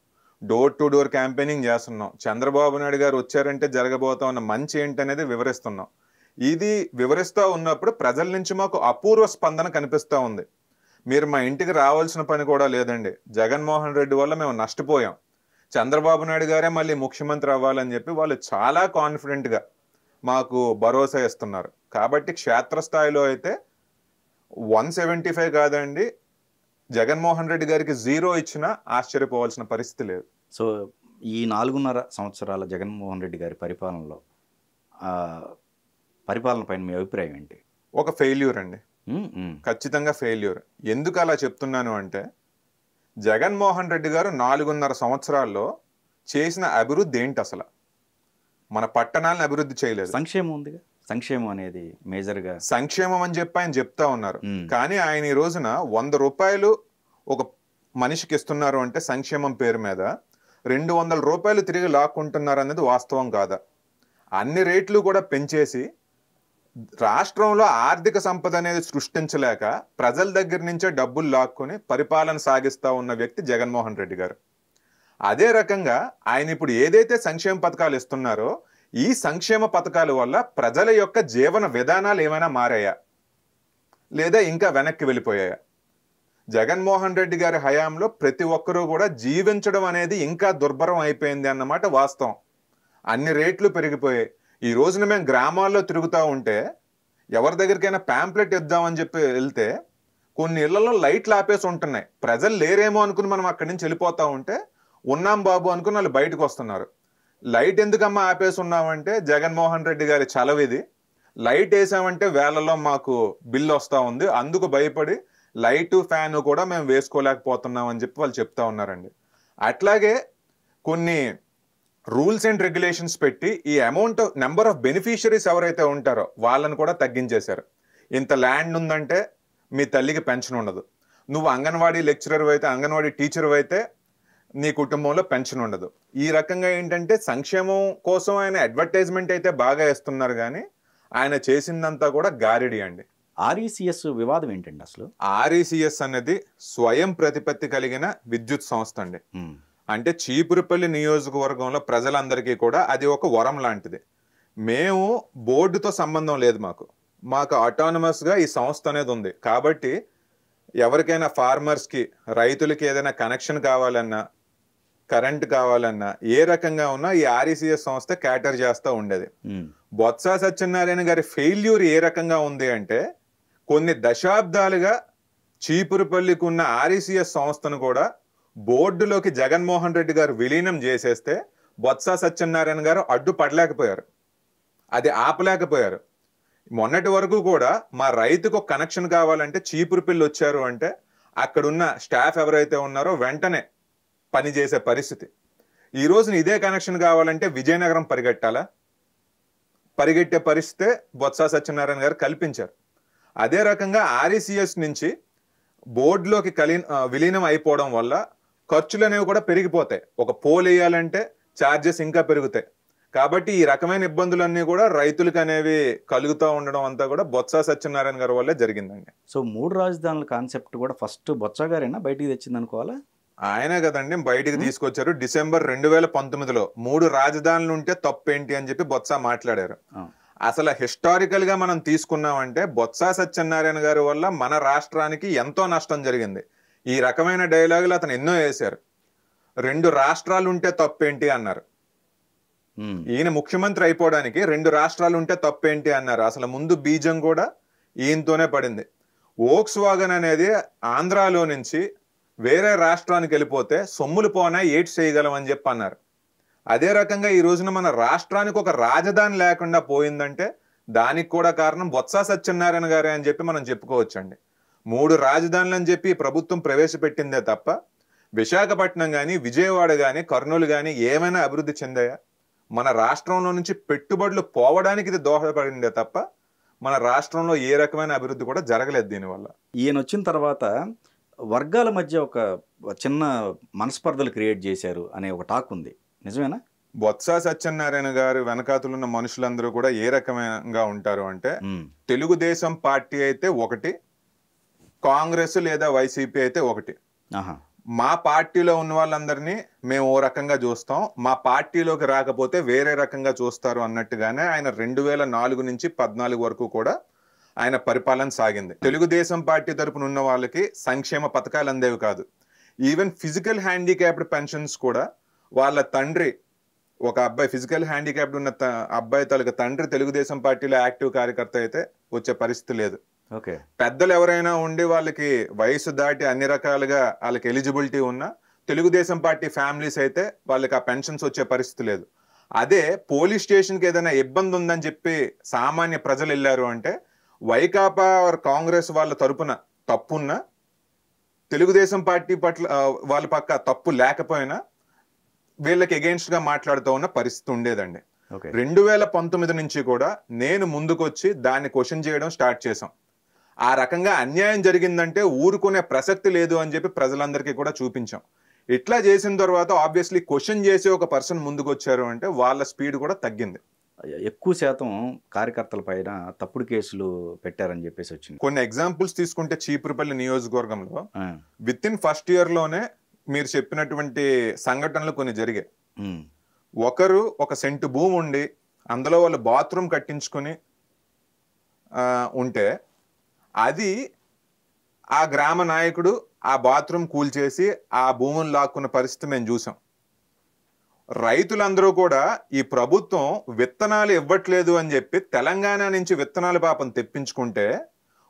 డోర్ టు డోర్ క్యాంపెయినింగ్ చేస్తున్నాం. చంద్రబాబు నాయుడు గారు వచ్చారంటే జరగబోతా ఉన్న మంచి ఏంటనేది వివరిస్తున్నాం. ఇది వివరిస్తూ ఉన్నప్పుడు ప్రజల నుంచి మాకు అపూర్వ స్పందన కనిపిస్తూ ఉంది. మీరు మా ఇంటికి రావాల్సిన పని కూడా లేదండి, జగన్మోహన్ రెడ్డి వల్ల మేము నష్టపోయాం, చంద్రబాబు నాయుడు గారే మళ్ళీ ముఖ్యమంత్రి అవ్వాలని చెప్పి వాళ్ళు చాలా కాన్ఫిడెంట్గా మాకు భరోసా ఇస్తున్నారు. కాబట్టి క్షేత్రస్థాయిలో అయితే 175 కాదండి, జగన్మోహన్ రెడ్డి గారికి 0 ఇచ్చినా ఆశ్చర్యపోవాల్సిన పరిస్థితి లేదు. సో ఈ 4.5 సంవత్సరాల జగన్మోహన్ రెడ్డి గారి పరిపాలనలో పరిపాలన పైన మీ అభిప్రాయం ఏంటి? ఒక ఫెయిల్యూర్ అండి, ఖచ్చితంగా ఫెయిల్యూర్. ఎందుకు అలా చెప్తున్నాను అంటే జగన్మోహన్ రెడ్డి గారు 4.5 సంవత్సరాల్లో చేసిన అభివృద్ధి ఏంటి? అసలు మన పట్టణాలను అభివృద్ధి చేయలేదు. సంక్షేమం ఉందిగా, సంక్షేమం అనేది మేజర్గా సంక్షేమం అని చెప్పి ఆయన చెప్తా ఉన్నారు. కానీ ఆయన ఈ రోజున 100 రూపాయలు ఒక మనిషికి ఇస్తున్నారు అంటే సంక్షేమం పేరు మీద 200 రూపాయలు తిరిగి లాక్కుంటున్నారు అనేది వాస్తవం కాదా? అన్ని రేట్లు కూడా పెంచేసి రాష్ట్రంలో ఆర్థిక సంపద అనేది సృష్టించలేక ప్రజల దగ్గర నుంచే డబ్బులు లాక్కొని పరిపాలన సాగిస్తూ ఉన్న వ్యక్తి జగన్మోహన్ రెడ్డి గారు. అదే రకంగా ఆయన ఇప్పుడు ఏదైతే సంక్షేమ పథకాలు ఇస్తున్నారో ఈ సంక్షేమ పథకాల వల్ల ప్రజల యొక్క జీవన విధానాలు ఏమైనా మారాయా లేదా ఇంకా వెనక్కి వెళ్ళిపోయాయా? జగన్మోహన్ రెడ్డి గారి హయాంలో ప్రతి ఒక్కరూ కూడా జీవించడం అనేది ఇంకా దుర్భరం అయిపోయింది అన్నమాట వాస్తవం. అన్ని రేట్లు పెరిగిపోయాయి. ఈ రోజున మేము గ్రామాల్లో తిరుగుతూ ఉంటే ఎవరి దగ్గరికైనా ప్యాంప్లెట్ ఇద్దామని చెప్పి వెళ్తే కొన్ని ఇళ్లలో లైట్లు ఆపేసి ఉంటున్నాయి. ప్రజలు లేరేమో అనుకుని మనం అక్కడి నుంచి వెళ్ళిపోతూ ఉంటే ఉన్నాం బాబు అనుకుని వాళ్ళు బయటకు వస్తున్నారు. లైట్ ఎందుకమ్మా ఆపేసి ఉన్నామంటే జగన్మోహన్ రెడ్డి గారి చలవిది, లైట్ వేసామంటే వేలలో మాకు బిల్లు వస్తూ ఉంది, అందుకు భయపడి లైటు ఫ్యాను కూడా మేము వేసుకోలేకపోతున్నాం అని చెప్పి వాళ్ళు చెప్తా ఉన్నారండి. అట్లాగే కొన్ని రూల్స్ అండ్ రెగ్యులేషన్స్ పెట్టి ఈ నెంబర్ ఆఫ్ బెనిఫిషరీస్ ఎవరైతే ఉంటారో వాళ్ళని కూడా తగ్గించేశారు. ఇంత ల్యాండ్ ఉందంటే మీ తల్లికి పెన్షన్ ఉండదు, నువ్వు అంగన్వాడీ లెక్చరర్ అయితే అంగన్వాడీ టీచర్ అయితే నీ కుటుంబంలో పెన్షన్ ఉండదు. ఈ రకంగా ఏంటంటే సంక్షేమం కోసం ఆయన అడ్వర్టైజ్మెంట్ అయితే బాగా వేస్తున్నారు కానీ ఆయన చేసిందంతా కూడా గారిడి అండి. ఆర్ఈసిఎస్ వివాదం ఏంటండి అసలు? ఆర్ఈసిఎస్ అనేది స్వయం ప్రతిపత్తి కలిగిన విద్యుత్ సంస్థ అండి. అంటే చీపురుపల్లి నియోజకవర్గంలో ప్రజలందరికీ కూడా అది ఒక వరం లాంటిది. మేము బోర్డుతో సంబంధం లేదు, మాకు ఆటోనమస్గా ఈ సంస్థ అనేది ఉంది. కాబట్టి ఎవరికైనా ఫార్మర్స్కి రైతులకి ఏదైనా కనెక్షన్ కావాలన్నా కరెంట్ కావాలన్నా ఏ రకంగా ఉన్నా ఈ ఆర్ఈసీఎస్ సంస్థ క్యాటర్ చేస్తూ ఉండేది. బొత్స సత్యనారాయణ గారి ఫెయిల్యూర్ ఏ రకంగా ఉంది అంటే కొన్ని దశాబ్దాలుగా చీపురుపల్లికి ఉన్న ఆర్ఈసీఎస్ సంస్థను కూడా బోర్డులోకి జగన్మోహన్ రెడ్డి గారు విలీనం చేసేస్తే బొత్స సత్యనారాయణ గారు అడ్డుపడలేకపోయారు, అది ఆపలేకపోయారు. మొన్నటి వరకు కూడా మా రైతుకు ఒక కనెక్షన్ కావాలంటే చీపురుపల్లి వచ్చారు అంటే అక్కడున్న స్టాఫ్ ఎవరైతే ఉన్నారో వెంటనే పనిచేసే పరిస్థితి. ఈ రోజున ఇదే కనెక్షన్ కావాలంటే విజయనగరం పరిగెట్టే పరిస్థితే బొత్స సత్యనారాయణ గారు కల్పించారు. అదే రకంగా ఆర్ఈసీఎస్ నుంచి బోర్డులోకి విలీనం అయిపోవడం వల్ల ఖర్చులు అనేవి కూడా పెరిగిపోతాయి. ఒక పోల్ వేయాలంటే ఛార్జెస్ ఇంకా పెరుగుతాయి. కాబట్టి ఈ రకమైన ఇబ్బందులన్నీ కూడా రైతులకు అనేవి కలుగుతూ ఉండడం అంతా కూడా బొత్స సత్యనారాయణ గారి వల్లే జరిగిందండి. సో 3 రాజధానుల కాన్సెప్ట్ కూడా ఫస్ట్ బొత్స గారేనా బయటికి తెచ్చింది అనుకోవాలా? ఆయనే కదండి బయటికి తీసుకొచ్చారు. డిసెంబర్ 2019లో 3 రాజధానులు ఉంటే తప్పేంటి అని చెప్పి బొత్స మాట్లాడారు. అసలు హిస్టారికల్ గా మనం తీసుకున్నామంటే బొత్స సత్యనారాయణ గారి వల్ల మన రాష్ట్రానికి ఎంతో నష్టం జరిగింది. ఈ రకమైన డైలాగులు అతను ఎన్నో వేశారు. 2 రాష్ట్రాలు ఉంటే తప్పేంటి అన్నారు. ఈయన ముఖ్యమంత్రి అయిపోవడానికి 2 రాష్ట్రాలు ఉంటే తప్పేంటి అన్నారు. అసలు ముందు బీజం కూడా ఈయనతోనే పడింది. వోక్స్ వాగన్ అనేది ఆంధ్రాలో నుంచి వేరే రాష్ట్రానికి వెళ్ళిపోతే సొమ్ములు పోనా ఏడ్స్ చేయగలం అని చెప్పి అన్నారు. అదే రకంగా ఈ రోజున మన రాష్ట్రానికి ఒక రాజధాని లేకుండా పోయిందంటే దానికి కూడా కారణం బొత్స సత్యనారాయణ గారే అని చెప్పి మనం చెప్పుకోవచ్చండి. 3 రాజధానులు అని చెప్పి ప్రభుత్వం ప్రవేశపెట్టిందే తప్ప విశాఖపట్నం కానీ విజయవాడ కానీ కర్నూలు కానీ ఏమైనా అభివృద్ధి చెందాయా? మన రాష్ట్రంలో నుంచి పెట్టుబడులు పోవడానికి ఇది దోహదపడిందే తప్ప మన రాష్ట్రంలో ఏ రకమైన అభివృద్ధి కూడా జరగలేదు దీనివల్ల. ఈయన వచ్చిన తర్వాత వర్గాల మధ్య ఒక చిన్న మనస్పర్ధలు క్రియేట్ చేశారు అనే ఒక టాక్ ఉంది, నిజమేనా? బొత్స సత్యనారాయణ గారు వెనకాతలు ఉన్న మనుషులందరూ కూడా ఏ రకంగా ఉంటారు అంటే తెలుగుదేశం పార్టీ అయితే ఒకటి, కాంగ్రెస్ లేదా వైసీపీ అయితే ఒకటి. మా పార్టీలో ఉన్న వాళ్ళందరినీ మేము ఓ రకంగా చూస్తాం, మా పార్టీలోకి రాకపోతే వేరే రకంగా చూస్తారు అన్నట్టుగానే ఆయన 2004 నుంచి 14 వరకు కూడా ఆయన పరిపాలన సాగింది. తెలుగుదేశం పార్టీ తరపున ఉన్న వాళ్ళకి సంక్షేమ పథకాలు అందేవి కాదు. ఈవెన్ ఫిజికల్ హ్యాండిక్యాప్డ్ పెన్షన్స్ కూడా వాళ్ళ తండ్రి, ఒక అబ్బాయి ఫిజికల్ హ్యాండిక్యాప్డ్ ఉన్న అబ్బాయి తాలూకా తండ్రి తెలుగుదేశం పార్టీలో యాక్టివ్ కార్యకర్త అయితే వచ్చే పరిస్థితి లేదు. పెద్దలు ఎవరైనా ఉండి వాళ్ళకి వయసు దాటి అన్ని రకాలుగా వాళ్ళకి ఎలిజిబిలిటీ ఉన్నా తెలుగుదేశం పార్టీ ఫ్యామిలీస్ అయితే వాళ్ళకి ఆ పెన్షన్స్ వచ్చే పరిస్థితి లేదు. అదే పోలీస్ స్టేషన్కి ఏదైనా ఇబ్బంది ఉందని చెప్పి సామాన్య ప్రజలు వెళ్ళారు అంటే వైకాపా కాంగ్రెస్ వాళ్ళ తరపున తప్పున్నా తెలుగుదేశం పార్టీ పట్ల వాళ్ళ పక్క తప్పు లేకపోయినా వీళ్ళకి అగెయిన్స్ట్ గా మాట్లాడుతూ ఉన్న పరిస్థితి ఉండేదండి. 2019 నుంచి కూడా నేను ముందుకొచ్చి దాన్ని క్వశ్చన్ చేయడం స్టార్ట్ చేశాం. ఆ రకంగా అన్యాయం జరిగిందంటే ఊరుకునే ప్రసక్తి లేదు అని చెప్పి ప్రజలందరికీ కూడా చూపించాం. ఇట్లా చేసిన తర్వాత ఆబ్వియస్లీ క్వశ్చన్ చేసే ఒక పర్సన్ ముందుకు వచ్చారు అంటే వాళ్ళ స్పీడ్ కూడా తగ్గింది. ఎక్కువ శాతం కార్యకర్తల పైన తప్పుడు కేసులు పెట్టారని చెప్పేసి వచ్చింది. కొన్ని ఎగ్జాంపుల్స్ తీసుకుంటే చీపురుపల్లి నియోజకవర్గంలో విత్ ఇన్ ఫస్ట్ ఇయర్ లోనే మీరు చెప్పినటువంటి సంఘటనలు కొన్ని జరిగాయి. ఒకరు 1 సెంటు భూమి ఉండి అందులో వాళ్ళు బాత్రూమ్ కట్టించుకొని ఉంటే అది ఆ గ్రామ నాయకుడు ఆ బాత్రూమ్ కూల్చేసి ఆ భూములు లాక్కున్న పరిస్థితి మేము చూసాం. రైతులందరూ కూడా ఈ ప్రభుత్వం విత్తనాలు ఇవ్వట్లేదు అని చెప్పి తెలంగాణ నుంచి విత్తనాలు పాపం తెప్పించుకుంటే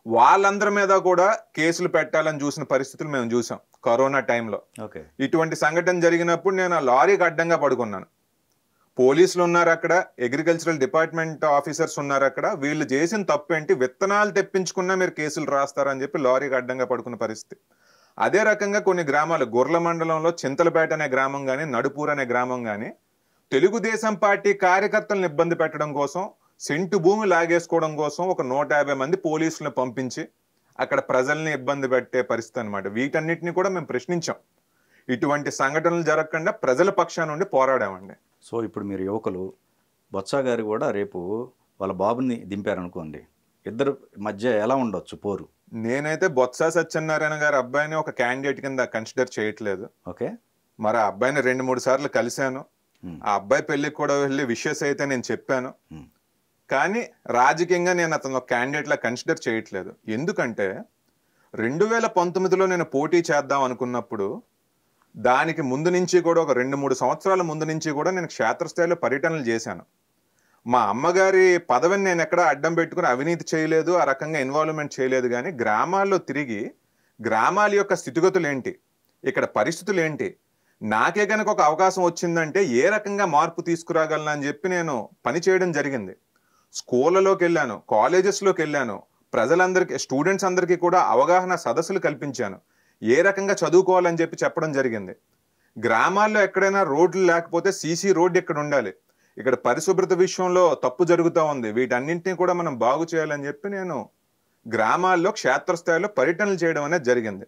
వాళ్ళందరి మీద కూడా కేసులు పెట్టాలని చూసిన పరిస్థితులు మేము చూసాం కరోనా టైంలో. ఇటువంటి సంఘటన జరిగినప్పుడు నేను ఆ లారీకి అడ్డంగా పడుకున్నాను. పోలీసులు ఉన్నారు అక్కడ, అగ్రికల్చరల్ డిపార్ట్మెంట్ ఆఫీసర్స్ ఉన్నారు అక్కడ. వీళ్ళు చేసిన తప్పేంటి, విత్తనాలు తెప్పించుకున్నా మీరు కేసులు రాస్తారని చెప్పి లారీకి అడ్డంగా పడుకున్న పరిస్థితి. అదే రకంగా కొన్ని గ్రామాలు గుర్ల మండలంలో చింతలపేట అనే గ్రామం కానీ నడుపూర్ అనే గ్రామం కానీ తెలుగుదేశం పార్టీ కార్యకర్తలను ఇబ్బంది పెట్టడం కోసం సెంటు భూమి లాగేసుకోవడం కోసం ఒక 150 మంది పోలీసులను పంపించి అక్కడ ప్రజల్ని ఇబ్బంది పెట్టే పరిస్థితి అనమాట. వీటన్నిటిని కూడా మేము ప్రశ్నించాం. ఇటువంటి సంఘటనలు జరగకుండా ప్రజల పక్షాన నుండి పోరాడామండి. సో ఇప్పుడు మీరు యువకులు బొత్స గారు కూడా రేపు వాళ్ళ బాబుని దింపారనుకోండి, ఇద్దరు మధ్య ఎలా ఉండొచ్చు పోరు? నేనైతే బొత్స సత్యనారాయణ గారి అబ్బాయిని ఒక క్యాండిడేట్ కింద కన్సిడర్ చేయట్లేదు. మరి ఆ అబ్బాయిని 2-3 సార్లు కలిశాను. ఆ అబ్బాయి పెళ్లికి కూడా వెళ్ళి విషెస్ అయితే నేను చెప్పాను. కానీ రాజకీయంగా నేను అతను ఒక క్యాండిడేట్ లా కన్సిడర్ చేయట్లేదు. ఎందుకంటే 2019లో నేను పోటీ చేద్దాం అనుకున్నప్పుడు దానికి ముందు నుంచి కూడా ఒక 2-3 సంవత్సరాల ముందు నుంచి కూడా నేను క్షేత్రస్థాయిలో పర్యటనలు చేశాను. మా అమ్మగారి పదవిని నేను ఎక్కడ అడ్డం పెట్టుకుని అవినీతి చేయలేదు, ఆ రకంగా ఇన్వాల్వ్మెంట్ చేయలేదు. కానీ గ్రామాల్లో తిరిగి గ్రామాల యొక్క స్థితిగతులు ఏంటి, ఇక్కడ పరిస్థితులు ఏంటి, నాకే కనుక ఒక అవకాశం వచ్చిందంటే ఏ రకంగా మార్పు తీసుకురాగలను అని చెప్పి నేను పని చేయడం జరిగింది. స్కూళ్ళలోకి వెళ్ళాను, కాలేజెస్లోకి వెళ్ళాను, ప్రజలందరికీ, స్టూడెంట్స్ అందరికీ కూడా అవగాహన సదస్సులు కల్పించాను. ఏ రకంగా చదువుకోవాలని చెప్పి చెప్పడం జరిగింది. గ్రామాల్లో ఎక్కడైనా రోడ్లు లేకపోతే సీసీ రోడ్డు ఇక్కడ ఉండాలి, ఇక్కడ పరిశుభ్రత విషయంలో తప్పు జరుగుతూ ఉంది, వీటన్నింటినీ కూడా మనం బాగు చేయాలని చెప్పి నేను గ్రామాల్లో క్షేత్రస్థాయిలో పర్యటనలు చేయడం అనేది జరిగింది.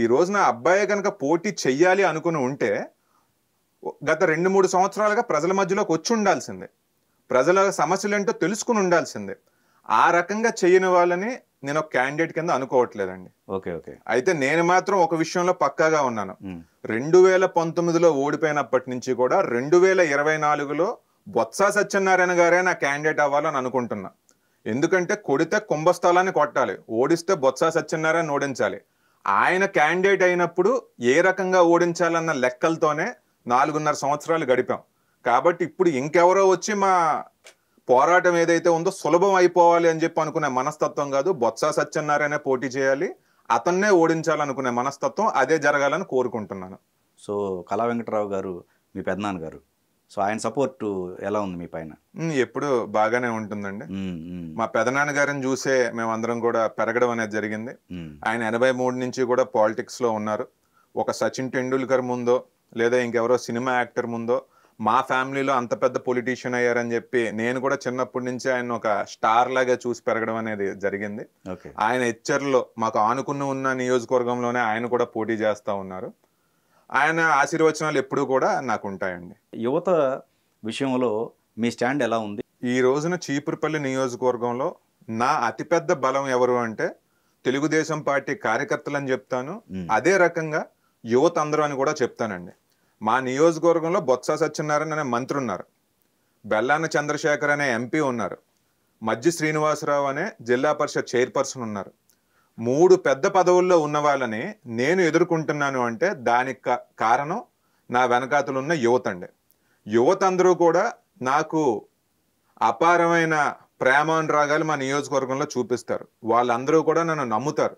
ఈ రోజున అబ్బాయి కనుక పోటీ చెయ్యాలి అనుకుని ఉంటే గత 2-3 సంవత్సరాలుగా ప్రజల మధ్యలోకి వచ్చి ఉండాల్సిందే, ప్రజల సమస్యలు ఏంటో తెలుసుకుని ఉండాల్సిందే. ఆ రకంగా చేయని వాళ్ళని నేను ఒక క్యాండిడేట్ కింద అనుకోవట్లేదండి. అయితే నేను మాత్రం ఒక విషయంలో పక్కాగా ఉన్నాను. 2019లో ఓడిపోయినప్పటి నుంచి కూడా 2024లో బొత్స సత్యనారాయణ గారే నా క్యాండిడేట్ అవ్వాలని అనుకుంటున్నా. ఎందుకంటే కొడితే కుంభస్థలాన్ని కొట్టాలి, ఓడిస్తే బొత్స సత్యనారాయణ ఓడించాలి. ఆయన క్యాండిడేట్ అయినప్పుడు ఏ రకంగా ఓడించాలన్న లెక్కలతోనే 4.5 సంవత్సరాలు గడిపాం. కాబట్టి ఇప్పుడు ఇంకెవరో వచ్చి మా పోరాటం ఏదైతే ఉందో సులభం అయిపోవాలి అని చెప్పి అనుకునే మనస్తత్వం కాదు. బొత్స సత్యనారాయణ పోటీ చేయాలి, అతన్నే ఓడించాలనుకునే మనస్తత్వం, అదే జరగాలని కోరుకుంటున్నాను. సో కళా వెంకటరావు గారు మీ పెద్దనాన్న గారు, సో ఆయన సపోర్ట్ ఎలా ఉంది మీ పైన? ఎప్పుడు బాగానే ఉంటుందండి. మా పెదనాన్న గారిని చూసే మేమందరం కూడా పెరగడం అనేది జరిగింది. ఆయన 83 నుంచి కూడా పాలిటిక్స్ లో ఉన్నారు. ఒక సచిన్ టెండూల్కర్ ముందో లేదా ఇంకెవరో సినిమా యాక్టర్ ముందో మా ఫ్యామిలీలో అంత పెద్ద పొలిటీషియన్ అయ్యారని చెప్పి నేను కూడా చిన్నప్పటి నుంచి ఆయన ఒక స్టార్ లాగా చూసి పెరగడం అనేది జరిగింది. ఆయన హెచ్చర్లో మాకు ఆనుకుని ఉన్న నియోజకవర్గంలోనే ఆయన కూడా పోటీ చేస్తూ ఉన్నారు. ఆయన ఆశీర్వచనాలు ఎప్పుడూ కూడా నాకు ఉంటాయండి. యువత విషయంలో మీ స్టాండ్ ఎలా ఉంది? ఈ రోజున చీపురుపల్లి నియోజకవర్గంలో నా అతిపెద్ద బలం ఎవరు అంటే తెలుగుదేశం పార్టీ కార్యకర్తలని చెప్తాను, అదే రకంగా యువత అందరూ అని కూడా చెప్తానండి. మా నియోజకవర్గంలో బొత్స సత్యనారాయణ అనే మంత్రి ఉన్నారు, బెల్లాన చంద్రశేఖర్ అనే ఎంపీ ఉన్నారు, మజ్జి శ్రీనివాసరావు అనే జిల్లా పరిషత్ చైర్పర్సన్ ఉన్నారు. 3 పెద్ద పదవుల్లో ఉన్న వాళ్ళని నేను ఎదుర్కొంటున్నాను అంటే దానికి కారణం నా వెనకాతలున్న యువత అండి. యువత అందరూ కూడా నాకు అపారమైన ప్రేమానురాగాలు మా నియోజకవర్గంలో చూపిస్తారు. వాళ్ళందరూ కూడా నన్ను నమ్ముతారు.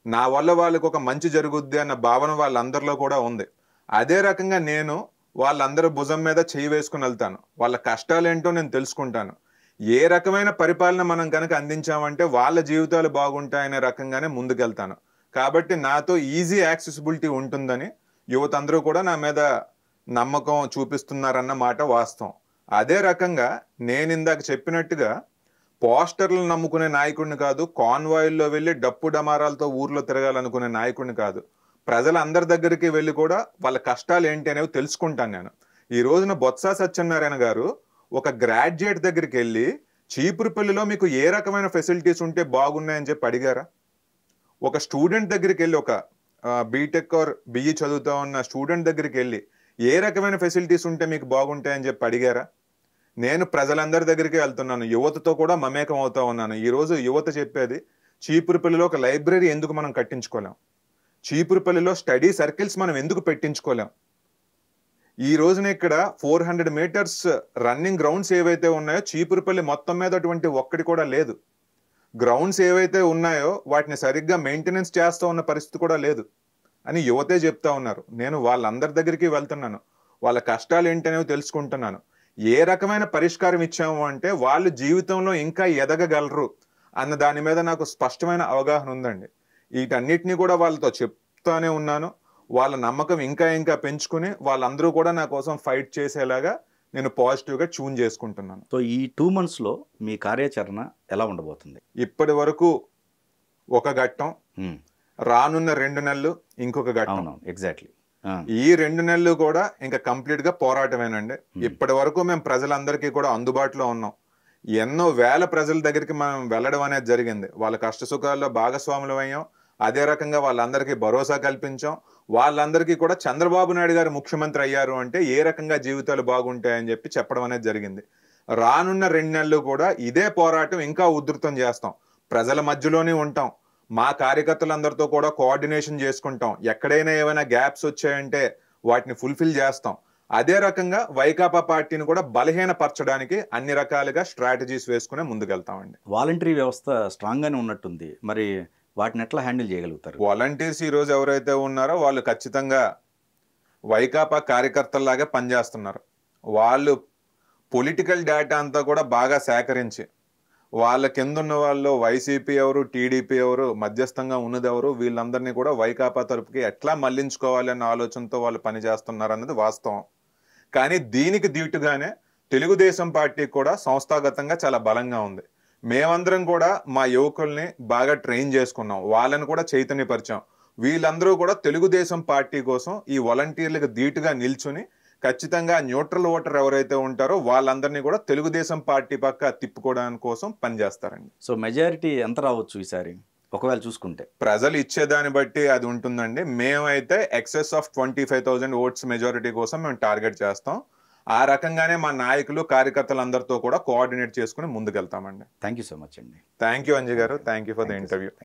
నా వల్ల వాళ్ళకు ఒక మంచి జరుగుద్ది అన్న భావన వాళ్ళందరిలో కూడా ఉంది. అదే రకంగా నేను వాళ్ళందరూ భుజం మీద చేయి వేసుకుని వెళ్తాను. వాళ్ళ కష్టాలేంటో నేను తెలుసుకుంటాను. ఏ రకమైన పరిపాలన మనం కనుక అందించామంటే వాళ్ళ జీవితాలు బాగుంటాయనే రకంగానే ముందుకెళ్తాను. కాబట్టి నాతో ఈజీ యాక్సెసిబిలిటీ ఉంటుందని యువత అందరూ కూడా నా మీద నమ్మకం చూపిస్తున్నారన్న మాట వాస్తవం. అదే రకంగా నేను ఇందాక చెప్పినట్టుగా పోస్టర్లు నమ్ముకునే నాయకుడిని కాదు, కాన్వాయిల్లో వెళ్ళి డప్పు డమారాలతో ఊర్లో తిరగాలనుకునే నాయకుడిని కాదు. ప్రజలందరి దగ్గరికి వెళ్ళి కూడా వాళ్ళ కష్టాలు ఏంటి అనేవి తెలుసుకుంటాను నేను. ఈ రోజున బొత్స సత్యనారాయణ గారు ఒక గ్రాడ్యుయేట్ దగ్గరికి వెళ్ళి చీపురుపల్లిలో మీకు ఏ రకమైన ఫెసిలిటీస్ ఉంటే బాగున్నాయని చెప్పి అడిగారా? ఒక స్టూడెంట్ దగ్గరికి వెళ్ళి, ఒక బీటెక్ ఆర్ బిఈ చదువుతా ఉన్న స్టూడెంట్ దగ్గరికి వెళ్ళి ఏ రకమైన ఫెసిలిటీస్ ఉంటే మీకు బాగుంటాయని చెప్పి అడిగారా? నేను ప్రజలందరి దగ్గరికి వెళ్తున్నాను, యువతతో కూడా మమేకం అవుతా ఉన్నాను. ఈరోజు యువత చెప్పేది చీపురుపల్లిలో ఒక లైబ్రరీ ఎందుకు మనం కట్టించుకోలేం, చీపురుపల్లిలో స్టడీ సర్కిల్స్ మనం ఎందుకు పెట్టించుకోలేం. ఈ రోజున ఇక్కడ 400 మీటర్స్ రన్నింగ్ గ్రౌండ్స్ ఏవైతే ఉన్నాయో చీపురుపల్లి మొత్తం మీద అటువంటి ఒక్కటి కూడా లేదు. గ్రౌండ్స్ ఏవైతే ఉన్నాయో వాటిని సరిగ్గా మెయింటెనెన్స్ చేస్తూ ఉన్న పరిస్థితి కూడా లేదు అని యువతే చెప్తా ఉన్నారు. నేను వాళ్ళందరి దగ్గరికి వెళ్తున్నాను, వాళ్ళ కష్టాలు ఏంటనేవి తెలుసుకుంటున్నాను. ఏ రకమైన పరిష్కారం ఇచ్చాము అంటే వాళ్ళు జీవితంలో ఇంకా ఎదగగలరు అన్న దాని మీద నాకు స్పష్టమైన అవగాహన ఉందండి. వీటన్నిటినీ కూడా వాళ్ళతో చెప్తానే ఉన్నాను. వాళ్ళ నమ్మకం ఇంకా ఇంకా పెంచుకుని వాళ్ళందరూ కూడా నా కోసం ఫైట్ చేసేలాగా నేను పాజిటివ్గా ట్యూన్ చేసుకుంటున్నాను. సో ఈ 2 monthsలో మీ కార్యాచరణ ఎలా ఉండబోతుంది? ఇప్పటి వరకు ఒక ఘట్టం, రానున్న 2 నెలలు ఇంకొక ఘట్టం. ఎగ్జాక్ట్లీ. ఈ 2 నెలలు కూడా ఇంకా కంప్లీట్ గా పోరాటమేనండి. ఇప్పటి వరకు మేము ప్రజలందరికీ కూడా అందుబాటులో ఉన్నాం. ఎన్నో వేల ప్రజల దగ్గరికి మనం వెళ్ళడం అనేది జరిగింది. వాళ్ళ కష్ట సుఖాల్లో భాగస్వాములు అయ్యాం. అదే రకంగా వాళ్ళందరికీ భరోసా కల్పించాం. వాళ్ళందరికీ కూడా చంద్రబాబు నాయుడు గారు ముఖ్యమంత్రి అయ్యారు అంటే ఏ రకంగా జీవితాలు బాగుంటాయని చెప్పి చెప్పడం అనేది జరిగింది. రానున్న 2 నెలలు కూడా ఇదే పోరాటం ఇంకా ఉధృతం చేస్తాం. ప్రజల మధ్యలోనే ఉంటాం. మా కార్యకర్తలందరితో కూడా కోఆర్డినేషన్ చేసుకుంటాం. ఎక్కడైనా ఏమైనా గ్యాప్స్ వచ్చాయంటే వాటిని ఫుల్ఫిల్ చేస్తాం. అదే రకంగా వైకాపా పార్టీని కూడా బలహీనపరచడానికి అన్ని రకాలుగా స్ట్రాటజీస్ వేసుకునే ముందుకెళ్తామండి. వాలంటరీ వ్యవస్థ స్ట్రాంగ్గానే ఉన్నట్టుంది, మరి వాటిని ఎట్లా హ్యాండిల్ చేయగలుగుతారు? వాలంటీర్స్ ఈ రోజు ఎవరైతే ఉన్నారో వాళ్ళు ఖచ్చితంగా వైకాపా కార్యకర్తల్లాగా పనిచేస్తున్నారు. వాళ్ళు పొలిటికల్ డేటా అంతా కూడా బాగా సేకరించి వాళ్ళ కింద ఉన్న వాళ్ళు వైసీపీ ఎవరు, టీడీపీ ఎవరు, మధ్యస్థంగా ఉన్నది ఎవరు, వీళ్ళందరినీ కూడా వైకాపా తరపుకి ఎట్లా మళ్లించుకోవాలి అన్న ఆలోచనతో వాళ్ళు పనిచేస్తున్నారు అన్నది వాస్తవం. కానీ దీనికి దీటుగానే తెలుగుదేశం పార్టీ కూడా సంస్థాగతంగా చాలా బలంగా ఉంది. మేమందరం కూడా మా యువకుల్ని బాగా ట్రైన్ చేసుకున్నాం, వాళ్ళని కూడా చైతన్యపరిచాం. వీళ్ళందరూ కూడా తెలుగుదేశం పార్టీ కోసం ఈ వాలంటీర్లకు ధీటుగా నిల్చుని ఖచ్చితంగా న్యూట్రల్ ఓటర్ ఎవరైతే ఉంటారో వాళ్ళందరినీ కూడా తెలుగుదేశం పార్టీ పక్క తిప్పుకోవడానికి కోసం పనిచేస్తారండి. సో మెజారిటీ ఎంత రావచ్చు ఈసారి ఒకవేళ చూసుకుంటే? ప్రజలు ఇచ్చేదాన్ని బట్టి అది ఉంటుందండి. మేమైతే ఎక్సెస్ ఆఫ్ 25,000 ఓట్స్ మెజారిటీ కోసం మేము టార్గెట్ చేస్తాం. ఆ రకంగానే మా నాయకులు కార్యకర్తలందరితో కూడా కోఆర్డినేట్ చేసుకుని ముందుకెళ్తామండి. థ్యాంక్ యూ సో మచ్ అండి. థ్యాంక్ యూ అంజయ్ గారు. Thank you for the interview.